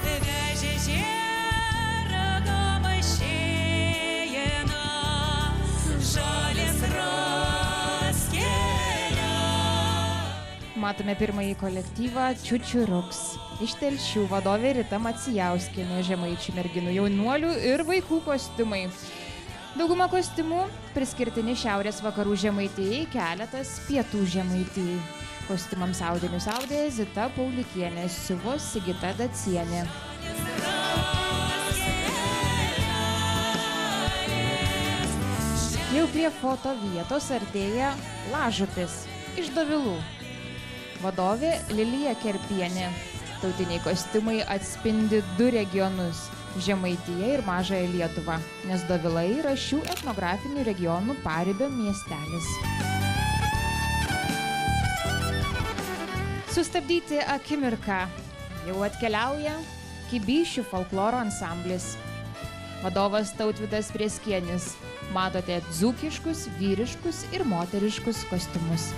Vežė žėragą mašėjeną, žalės raskelę. Matome pirmąjį kolektyvą Čiučiuruks. Iš Telšių vadovė Rita Macijauskienė, žemaičių merginų, jaunuolių ir vaikų kostiumai. Dauguma kostiumų priskirtini šiaurės vakarų Žemaitijai, keletas pietų Žemaitijai. Kostiumams audinius audė Zita Paulikienė, siuvo Sigita Dacienė. Jau prie foto vietos artėja Lažupis iš Dovilų. Vadovė Lilija Kerpienė. Tautiniai kostiumai atspindi du regionus – Žemaitiją ir Mažąją Lietuvą, nes Dovilai yra šių etnografinių regionų paribio miestelis. Sustabdyti akimirką. Jau atkeliauja Kibyšių folkloro ansamblis. Vadovas Tautvydas Prieskienis. Matote dzūkiškus, vyriškus ir moteriškus kostiumus.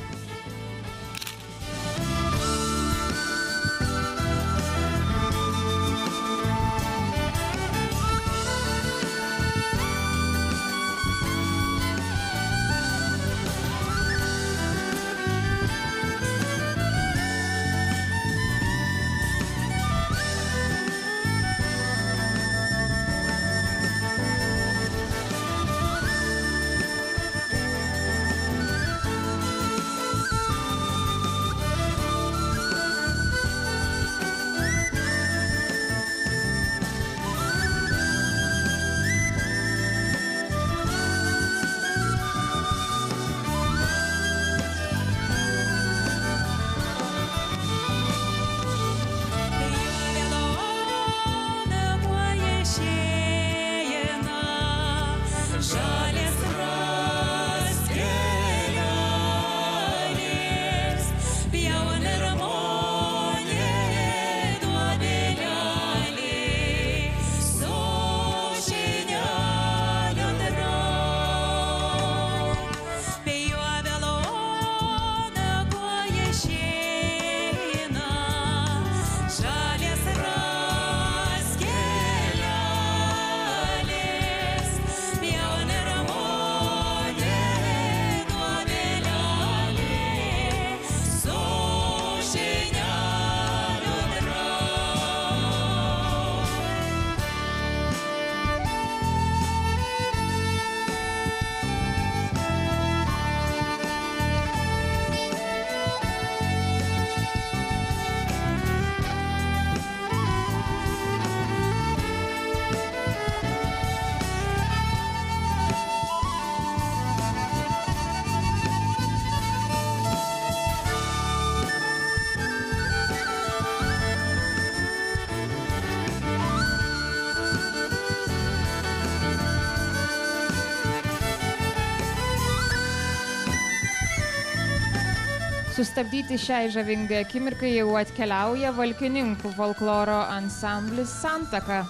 Sustabdyti šiai žavingai akimirkai jau atkeliauja Valkininkų folkloro ansamblis Santaka,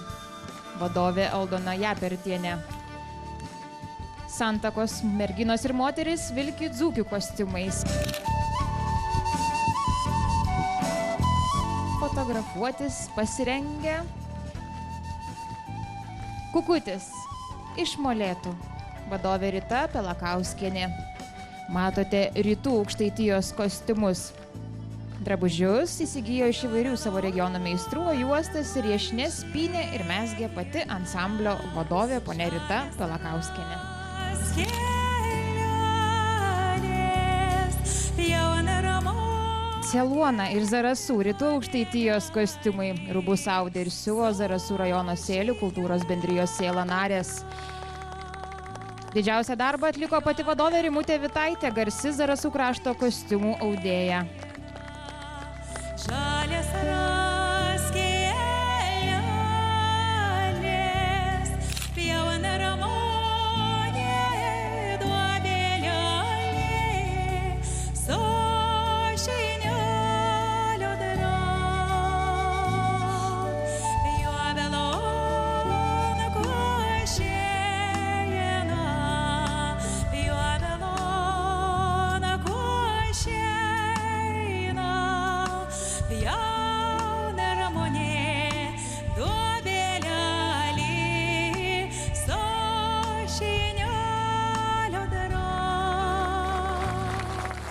vadovė Aldona Japertienė. Santakos merginos ir moterys vilki dzūkių kostiumais. Fotografuotis pasirengę. Kukutis iš Molėtų, vadovė Rita Pelakauskienė. Matote Rytų Aukštaitijos kostiumus. Drabužius įsigijo iš įvairių savo regiono meistrų, o juostas ir riešnes pynė ir mezgė pati ansamblio vadovė ponia Rita Pelakauskienė. Celuona ir Zarasų Rytų Aukštaitijos kostiumai. Rūbus audė ir siuvo Zarasų rajono Sėlių kultūros bendrijos Sėla narės. Didžiausią darbą atliko pati vadovė Rimutė Vitaitė, garsi Zarasų krašto kostiumų audėja.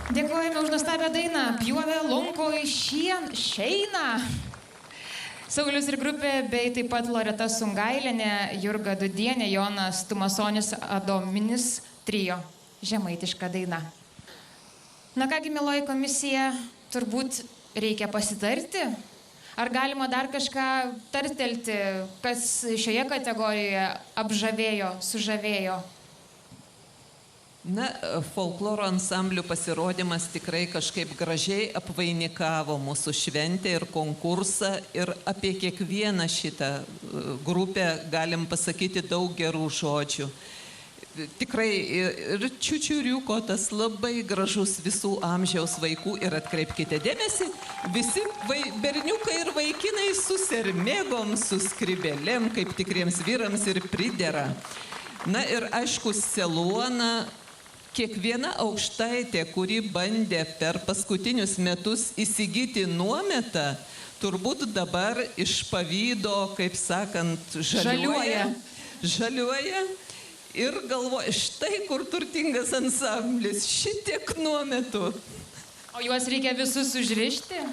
Dėkojame už nuostabią dainą. Pjovė lonko iš šeina. Saulius ir grupė, bei taip pat Loreta Sungailenė, Jurga Dudienė, Jonas Tumasonis, Adominis trio. Žemaitiška daina. Na kągi, mieloji komisija, turbūt reikia pasitarti. Ar galima dar kažką tartelti, kas šioje kategorijoje apžavėjo, sužavėjo? Na, folkloro ansamblių pasirodymas tikrai kažkaip gražiai apvainikavo mūsų šventę ir konkursą ir apie kiekvieną šitą grupę galim pasakyti daug gerų žodžių. Tikrai ir čiučiuriuko tas labai gražus visų amžiaus vaikų ir atkreipkite dėmesį, visi berniukai ir vaikinai su sermėgom, su skrybelėm, kaip tikriems vyrams ir pridera. Na ir aišku, Celuona. Kiekviena aukštaitė, kuri bandė per paskutinius metus įsigyti nuometą, turbūt dabar iš pavydo, kaip sakant, žaliuoja ir galvoja, štai kur turtingas ansamblis, šitiek nuometų. O juos reikia visus užrišti?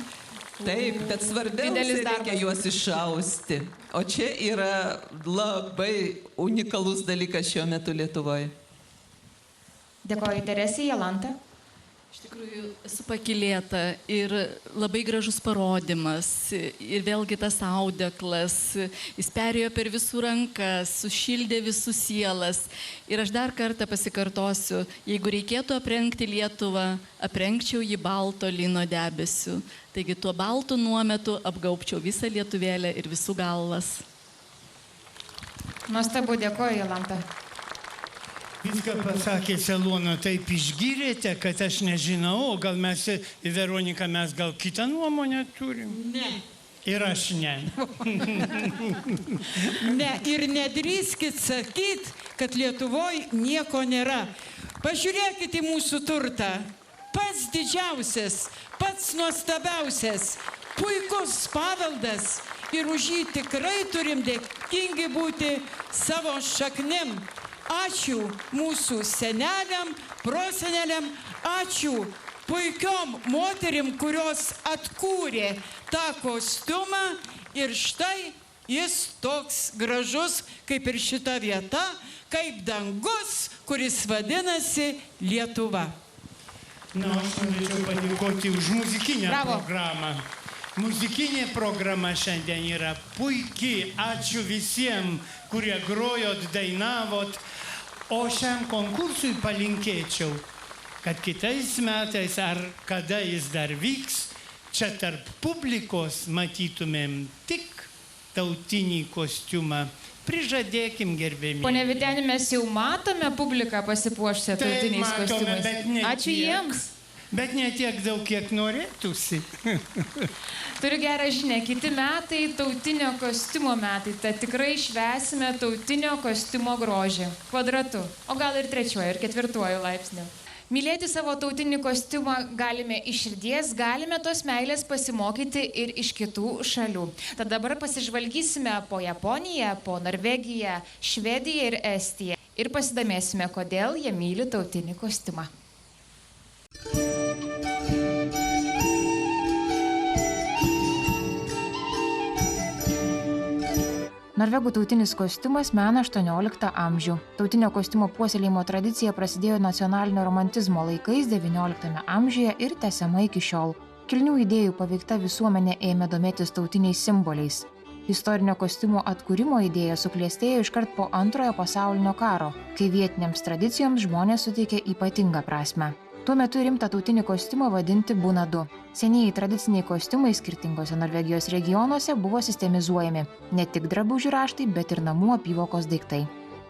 Taip, bet svarbiausia reikia juos išausti. O čia yra labai unikalus dalykas šiuo metu Lietuvoje. Dėkoju, Teresė, Jolanta. Iš tikrųjų, esu pakylėta ir labai gražus parodymas. Ir vėlgi tas audeklas, jis perėjo per visų rankas, sušildė visų sielas. Ir aš dar kartą pasikartosiu, jeigu reikėtų aprengti Lietuvą, aprengčiau jį balto lino debesiu. Taigi tuo baltu nuometu apgaubčiau visą lietuvėlę ir visų galvas. Nuostabu, dėkoju, Jolanta. Viską pasakė Celuona, taip išgyrėte, kad aš nežinau, o gal mes, Veronika, mes gal kitą nuomonę turim? Ne. Ir aš ne. Ne, ir nedrįskit sakyt, kad Lietuvoje nieko nėra. Pažiūrėkit į mūsų turtą. Pats didžiausias, pats nuostabiausias, puikus paveldas. Ir už jį tikrai turim dėkingi būti savo šaknim. Ačiū mūsų seneliam, proseneliam, ačiū puikiom moterim, kurios atkūrė tą kostiumą ir štai jis toks gražus, kaip ir šita vieta, kaip dangus, kuris vadinasi Lietuva. Na, aš norėčiau padėkoti už muzikinę programą. Muzikinė programa šiandien yra puikiai. Ačiū visiems, kurie grojot, dainavot. O šiam konkursui palinkėčiau, kad kitais metais, ar kada jis dar vyks, čia tarp publikos matytumėm tik tautinį kostiumą. Prižadėkim, gerbėmi. Pone Vyteni, mes jau matome publiką pasipuošę tautiniais kostiumais. Ačiū jiems. Bet ne tiek daug, kiek norėtųsi. Turiu gerą žinę, kiti metai tautinio kostiumo metai, tad tikrai švęsime tautinio kostiumo grožį. Kvadratu, o gal ir 3. ir 4. laipsniu. Mylėti savo tautinį kostiumą galime iš širdies, galime tos meilės pasimokyti ir iš kitų šalių. Tad dabar pasižvalgysime po Japoniją, po Norvegiją, Švediją ir Estiją. Ir pasidomėsime, kodėl jie myli tautinį kostiumą. Norvegų tautinis kostiumas mena 18 amžių. Tautinio kostiumo puoselėjimo tradicija prasidėjo nacionalinio romantizmo laikais 19 amžiuje ir tęsiama iki šiol. Kilnių idėjų paveikta visuomenė ėmė domėtis tautiniais simboliais. Istorinio kostiumo atkūrimo idėja suklestėjo iškart po Antrojo pasaulinio karo, kai vietiniams tradicijoms žmonės suteikė ypatingą prasmę. Tuo metu rimtą tautinį kostiumą vadinti bunadu. Senieji tradiciniai kostiumai skirtingose Norvegijos regionuose buvo sistemizuojami. Ne tik drabužių raštai, bet ir namų apyvokos daiktai.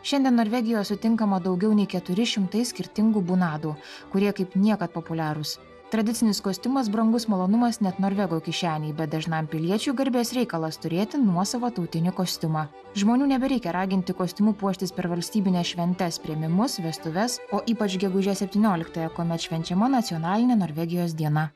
Šiandien Norvegijoje sutinkama daugiau nei 400 skirtingų bunadų, kurie kaip niekad populiarūs. Tradicinis kostiumas brangus malonumas net Norvego kišeniai, bet dažnam piliečių garbės reikalas turėti nuosavą tautinį kostiumą. Žmonių nebereikia raginti kostiumų puoštis per valstybinės šventes, priėmimus, vestuves, o ypač gegužės 17-ąją, kuomet švenčiama nacionalinė Norvegijos diena.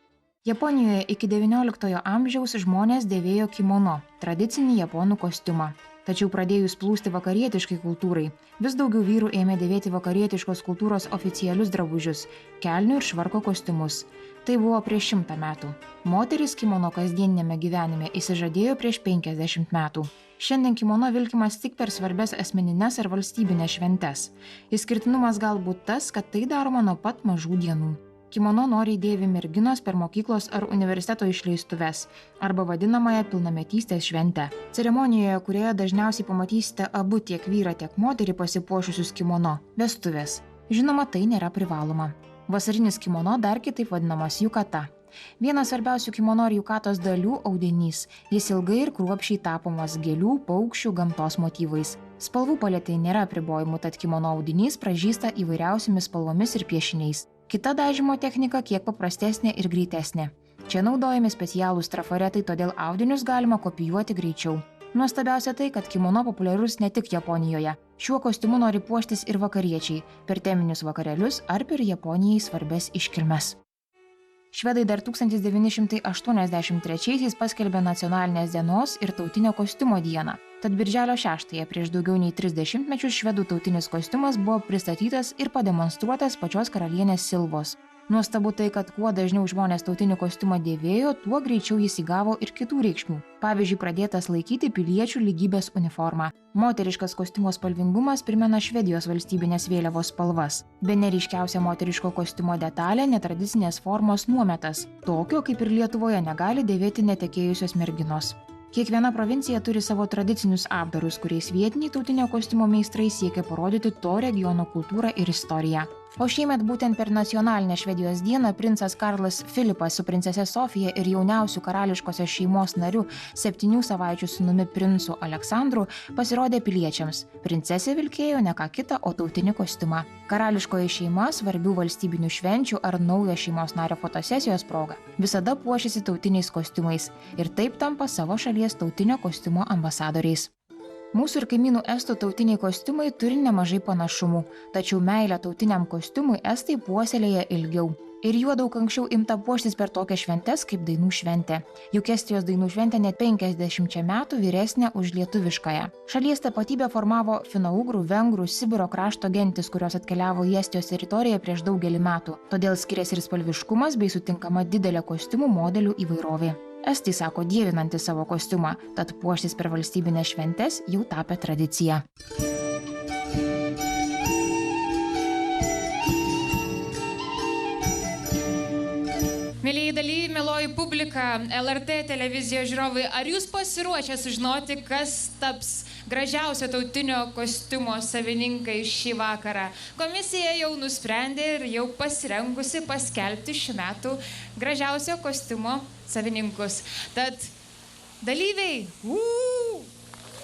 Japonijoje iki XIX amžiaus žmonės dėvėjo kimono, tradicinį japonų kostiumą. Tačiau pradėjus plūsti vakarietiškai kultūrai, vis daugiau vyrų ėmė dėvėti vakarietiškos kultūros oficialius drabužius – kelnių ir švarko kostiumus. Tai buvo prieš 100 metų. Moteris kimono kasdieniniame gyvenime įsižadėjo prieš 50 metų. Šiandien kimono vilkimas tik per svarbias asmenines ar valstybinės šventes. Išskirtinumas galbūt tas, kad tai daroma nuo pat mažų dienų. Kimono noriai dėvi merginos per mokyklos ar universiteto išleistuves arba vadinamąją pilnametystės šventę. Ceremonijoje, kurioje dažniausiai pamatysite abu tiek vyrą, tiek moterį pasipuošusius kimono – vestuvės. Žinoma, tai nėra privaloma. Vasarinis kimono dar kitaip vadinamas jukata. Vienas svarbiausių kimono ir jukatos dalių – audinys. Jis ilgai ir kruopščiai tapomas gėlių, paukščių, gamtos motyvais. Spalvų paletai nėra apribojimų, tad kimono audinys pražysta įvairiausiomis spalvomis ir piešiniais. Kita dažymo technika kiek paprastesnė ir greitesnė. Čia naudojami specialūs trafaretai, todėl audinius galima kopijuoti greičiau. Nuostabiausia tai, kad kimono populiarus ne tik Japonijoje. Šiuo kostiumu nori puoštis ir vakariečiai, per teminius vakarėlius ar per Japonijai svarbes iškilmes. Švedai dar 1983-aisiais paskelbė nacionalinės dienos ir tautinio kostiumo dieną. Tad birželio 6-ąją prieš daugiau nei 30 mečius švedų tautinis kostiumas buvo pristatytas ir pademonstruotas pačios karalienės Silvos. Nuostabu tai, kad kuo dažniau žmonės tautinį kostiumą dėvėjo, tuo greičiau jis įgavo ir kitų reikšmių. Pavyzdžiui, pradėtas laikyti piliečių lygybės uniformą. Moteriškas kostiumo spalvingumas primena Švedijos valstybinės vėliavos spalvas. Bene ryškiausia moteriško kostiumo detalė – netradicinės formos nuometas. Tokio, kaip ir Lietuvoje, negali dėvėti netekėjusios merginos. Kiekviena provincija turi savo tradicinius apdarus, kuriais vietiniai tautinio kostiumo meistrai siekia parodyti to regiono kultūrą ir istoriją. O šiemet būtent per nacionalinę Švedijos dieną princas Karlas Filipas su princese Sofija ir jauniausiu karališkosios šeimos nariu 7 savaičių sūnumi princu Aleksandru pasirodė piliečiams. Princesė vilkėjo ne ką kitą, o tautinį kostiumą. Karališkoji šeima svarbių valstybinių švenčių ar naujo šeimos nario fotosesijos proga visada puošiasi tautiniais kostiumais ir taip tampa savo šalies tautinio kostiumo ambasadoriais. Mūsų ir kaimynų estų tautiniai kostiumai turi nemažai panašumų, tačiau meilę tautiniam kostiumui estai puoselėja ilgiau. Ir juo daug anksčiau imta puoštis per tokias šventes kaip dainų šventė. Juk Estijos dainų šventė net 50 metų vyresnė už lietuviškąją. Šalies tapatybę formavo finougrų, vengrų, Sibiro krašto gentis, kurios atkeliavo į Estijos teritoriją prieš daugelį metų. Todėl skiriasi ir spalviškumas bei sutinkama didelė kostiumų modelių įvairovė. Estai sako dievinanti savo kostiumą, tad puoštis per valstybinės šventes jau tapę tradicija. Mėlyjei dalyviai, mėloji publika, LRT televizijos žiūrovai, ar jūs pasiruošę sužinoti, kas taps gražiausio tautinio kostiumo savininkai šį vakarą? Komisija jau nusprendė ir jau pasirengusi paskelbti šių metų gražiausio kostiumo savininkus. Tad dalyviai,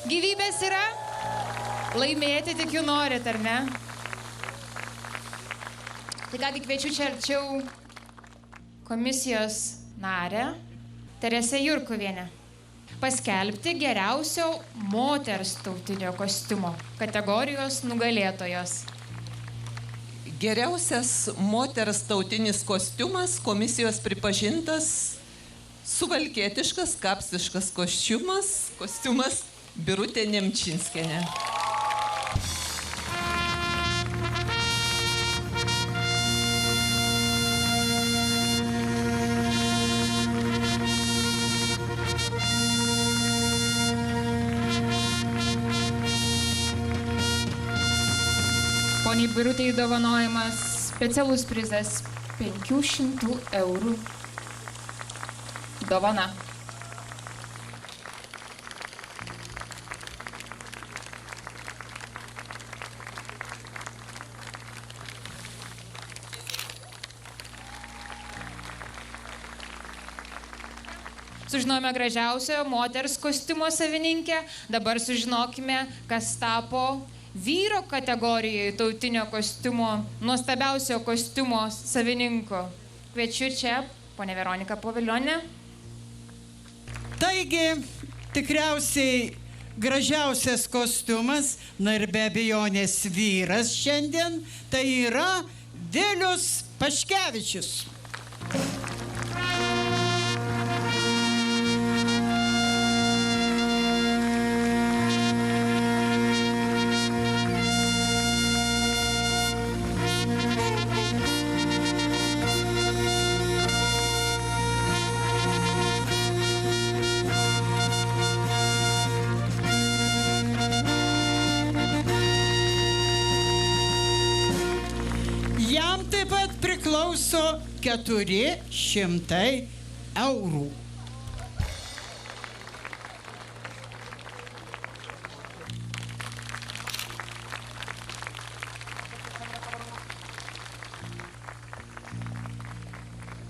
gyvybės yra, laimėti tik jų norit, ar ne? Tai kągi kviečiu čia arčiau komisijos narę Teresę Jurkuvienę paskelbti geriausio moters tautinio kostiumo kategorijos nugalėtojos. Geriausias moters tautinis kostiumas komisijos pripažintas suvalkietiškas, kapsiškas kostiumas Birutė Nemčinskienė. Poniai Birutei dovanojamas specialus prizas 500 eurų dovana. Sužinojome gražiausio moters kostiumo savininkę, dabar sužinokime, kas tapo vyro kategorijoje tautinio kostiumo, nuostabiausio kostiumo savininko. Kviečiu čia ponę Veroniką Povilionę. Taigi, tikriausiai gražiausias kostiumas, na ir be abejonės vyras šiandien, tai yra Vilius Paškevičius. Jam taip pat priklauso 400 eurų.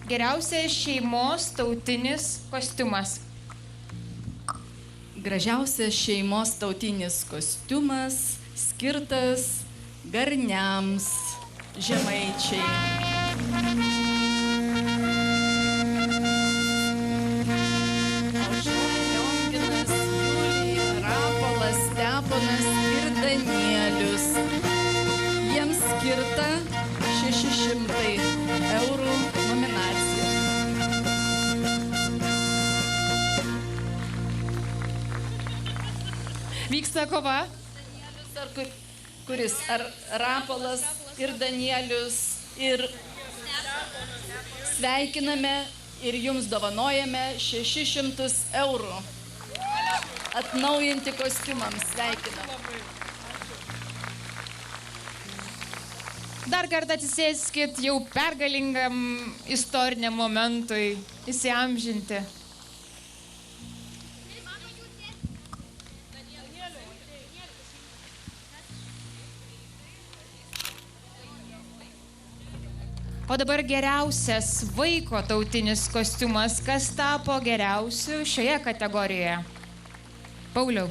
Geriausias šeimos tautinis kostiumas. Gražiausias šeimos tautinis kostiumas skirtas Garniams, žemaičiai. Aušra, Lionginas, Julija, Rapolas, Steponas ir Danielius. Jiems skirta 600 eurų nominacija. Vyksta kova. Kuris? Ar Rapolas ir Danielius ir sveikiname ir jums dovanojame 600 eurų. Atnaujinti kostiumams. Sveikiname. Dar kartą atsisėskit jau pergalingam istoriniam momentui įsiamžinti. O dabar geriausias vaiko tautinis kostiumas. Kas tapo geriausiu šioje kategorijoje? Pauliau.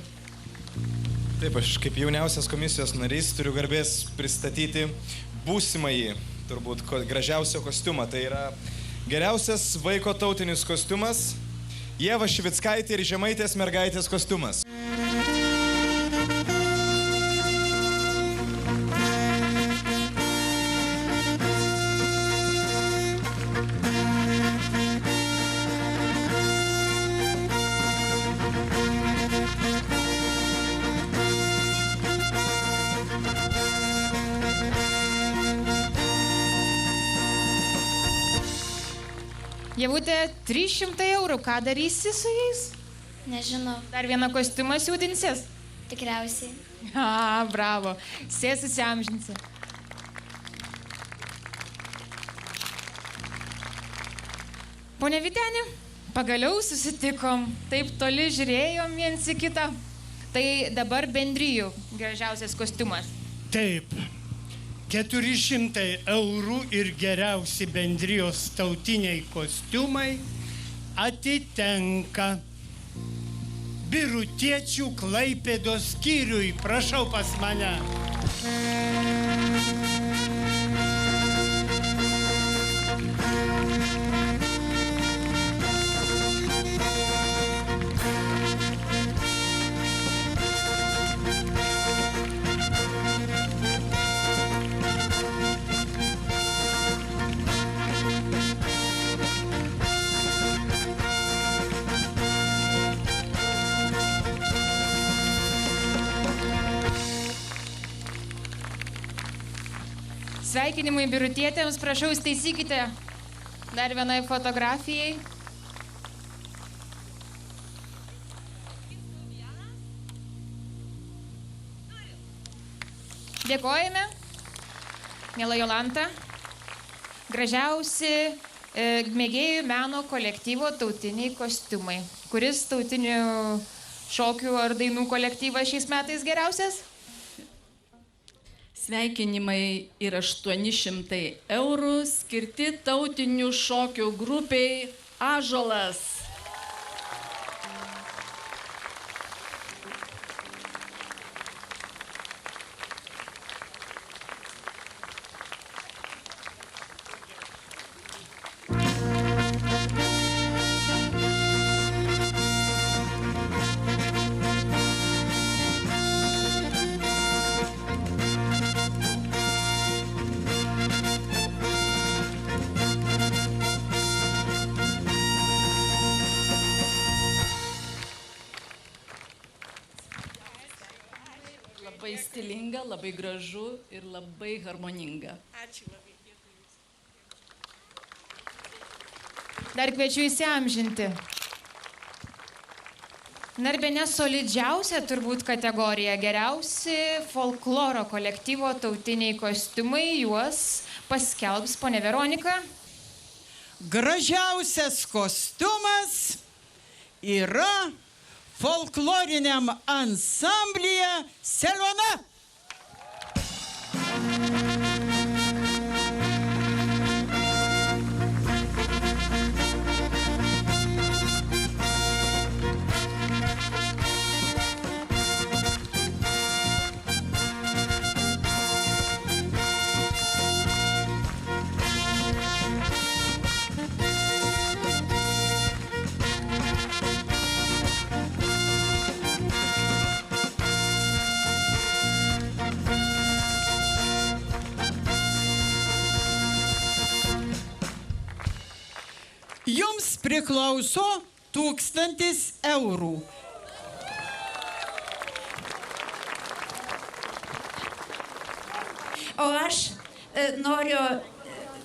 Taip, aš kaip jauniausias komisijos narys turiu garbės pristatyti būsimąjį, turbūt, gražiausią kostiumą. Tai yra geriausias vaiko tautinis kostiumas Ieva Šivickaitė ir Žemaitės mergaitės kostiumas. Ievutė, 300 eurų. Ką darysi su jais? Nežinau. Dar vieną kostiumą siūdinsis? Tikriausiai. Bravo. Sės įsiamžinsi. Pone Vyteni, pagaliau susitikom. Taip toli žiūrėjom viens į kitą. Tai dabar bendrijų gražiausias kostiumas. Taip. 400 eurų ir geriausi bendrijos tautiniai kostiumai atitenka Birutiečių Klaipėdos skyriui. Prašau pas mane. Pasveikinimui birutietėms, prašau, įstaisykite dar vienai fotografijai. Dėkojame, miela Jolanta. Gražiausi mėgėjų meno kolektyvo tautiniai kostiumai. Kuris tautinių šokių ar dainų kolektyvas šiais metais geriausias? Sveikinimai ir 800 eurų skirti tautinių šokių grupiai Ąžuolas. Labai stilinga, labai gražu ir labai harmoninga. Ačiū labai. Dar kviečiu įsiamžinti. Na ir bene solidžiausia turbūt kategorija geriausi folkloro kolektyvo tautiniai kostiumai, juos paskelbs ponia Veronika. Gražiausias kostiumas yra folkloriniam ansamblyje Seliona. Jums priklauso 1000 eurų. O aš noriu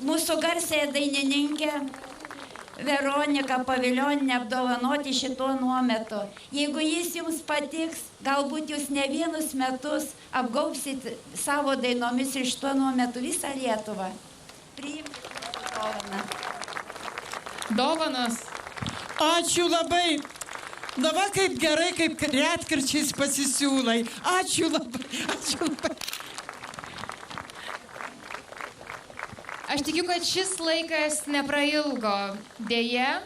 mūsų garsiąją dainininkę Veroniką Pavilionę apdovanoti šituo nuometu. Jeigu jis jums patiks, galbūt jūs ne vienus metus apgaubsit savo dainomis ir šituo nuometu visą Lietuvą. Priimkite dovaną. Dovanos. Ačiū labai. Na va, kaip gerai, kaip retkarčiais pasisiūlai. Ačiū labai. Ačiū labai. Aš tikiu, kad šis laikas neprailgo. Deja,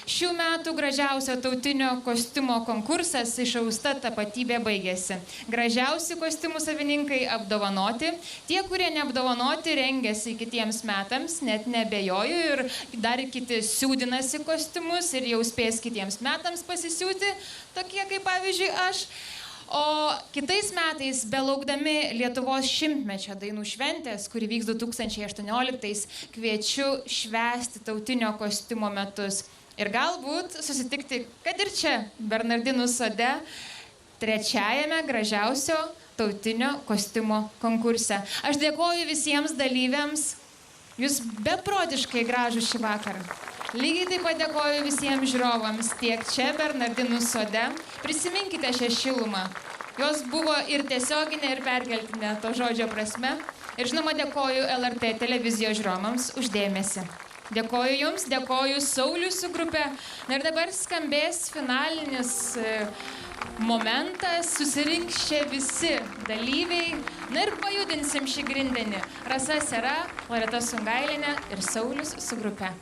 šių metų gražiausio tautinio kostiumo konkursas Išausta tapatybė baigėsi. Gražiausi kostiumų savininkai apdovanoti. Tie, kurie neapdovanoti, rengiasi kitiems metams, net nebejoju, ir dar kiti siūdinasi kostiumus ir jau spės kitiems metams pasisiūti, tokie kaip pavyzdžiui aš. O kitais metais, belaukdami Lietuvos 100-mečio dainų šventės, kuri vyks 2018, kviečiu švęsti tautinio kostiumo metus. Ir galbūt susitikti, kad ir čia, Bernardinų sode, 3-ajame gražiausio tautinio kostiumo konkurse. Aš dėkoju visiems dalyviams, jūs beprotiškai gražūs šį vakarą. Lygiai taip pat dėkoju visiems žiūrovams, tiek čia Bernardinų sode. Prisiminkite šią šilumą. Jos buvo ir tiesioginė, ir perkeltinė to žodžio prasme. Ir žinoma, dėkoju LRT televizijos žiūrovams už dėmesį. Dėkoju Jums, dėkoju Sauliui su grupe. Na ir dabar skambės finalinis momentas, susirinks čia visi dalyviai. Na ir pajudinsim šį grindinį. Rasa Sera, Loreta Sungailinė ir Saulius su grupe.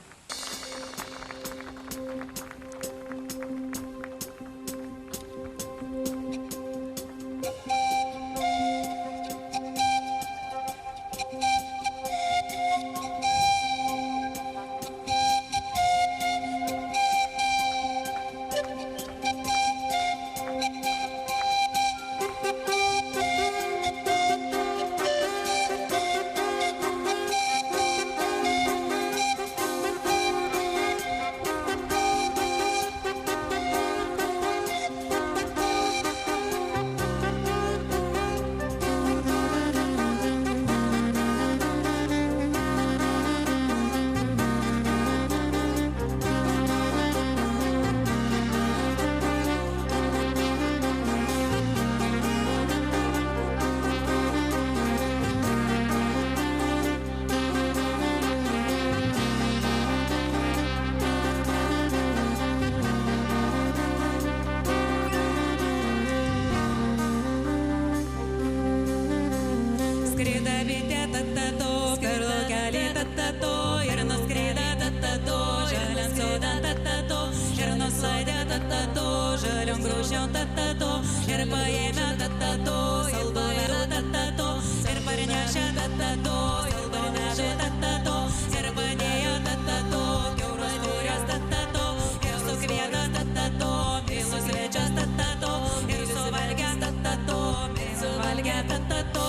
bitė tatato, per laukelį tatato, ir nuskrida tatato, žaliam soda tatato, ir nuslaidė tatato, žaliam grūšiam tatato, ir paėmė tatato, salvavėlą tatato, ir parnešė tatato, ir parnešė tatato, ir padėjo tatato, kiauros turės tatato, ir sukvieda tatato, visus svečias tatato, ir suvalgė tatato, ir suvalgė tatato.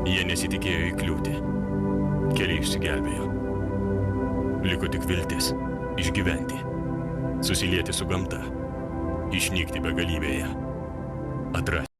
Jie nesitikėjo įkliūti. Keliai išsigelbėjo. Liko tik viltis išgyventi, susilieti su gamta, išnykti begalybėje, atrasti.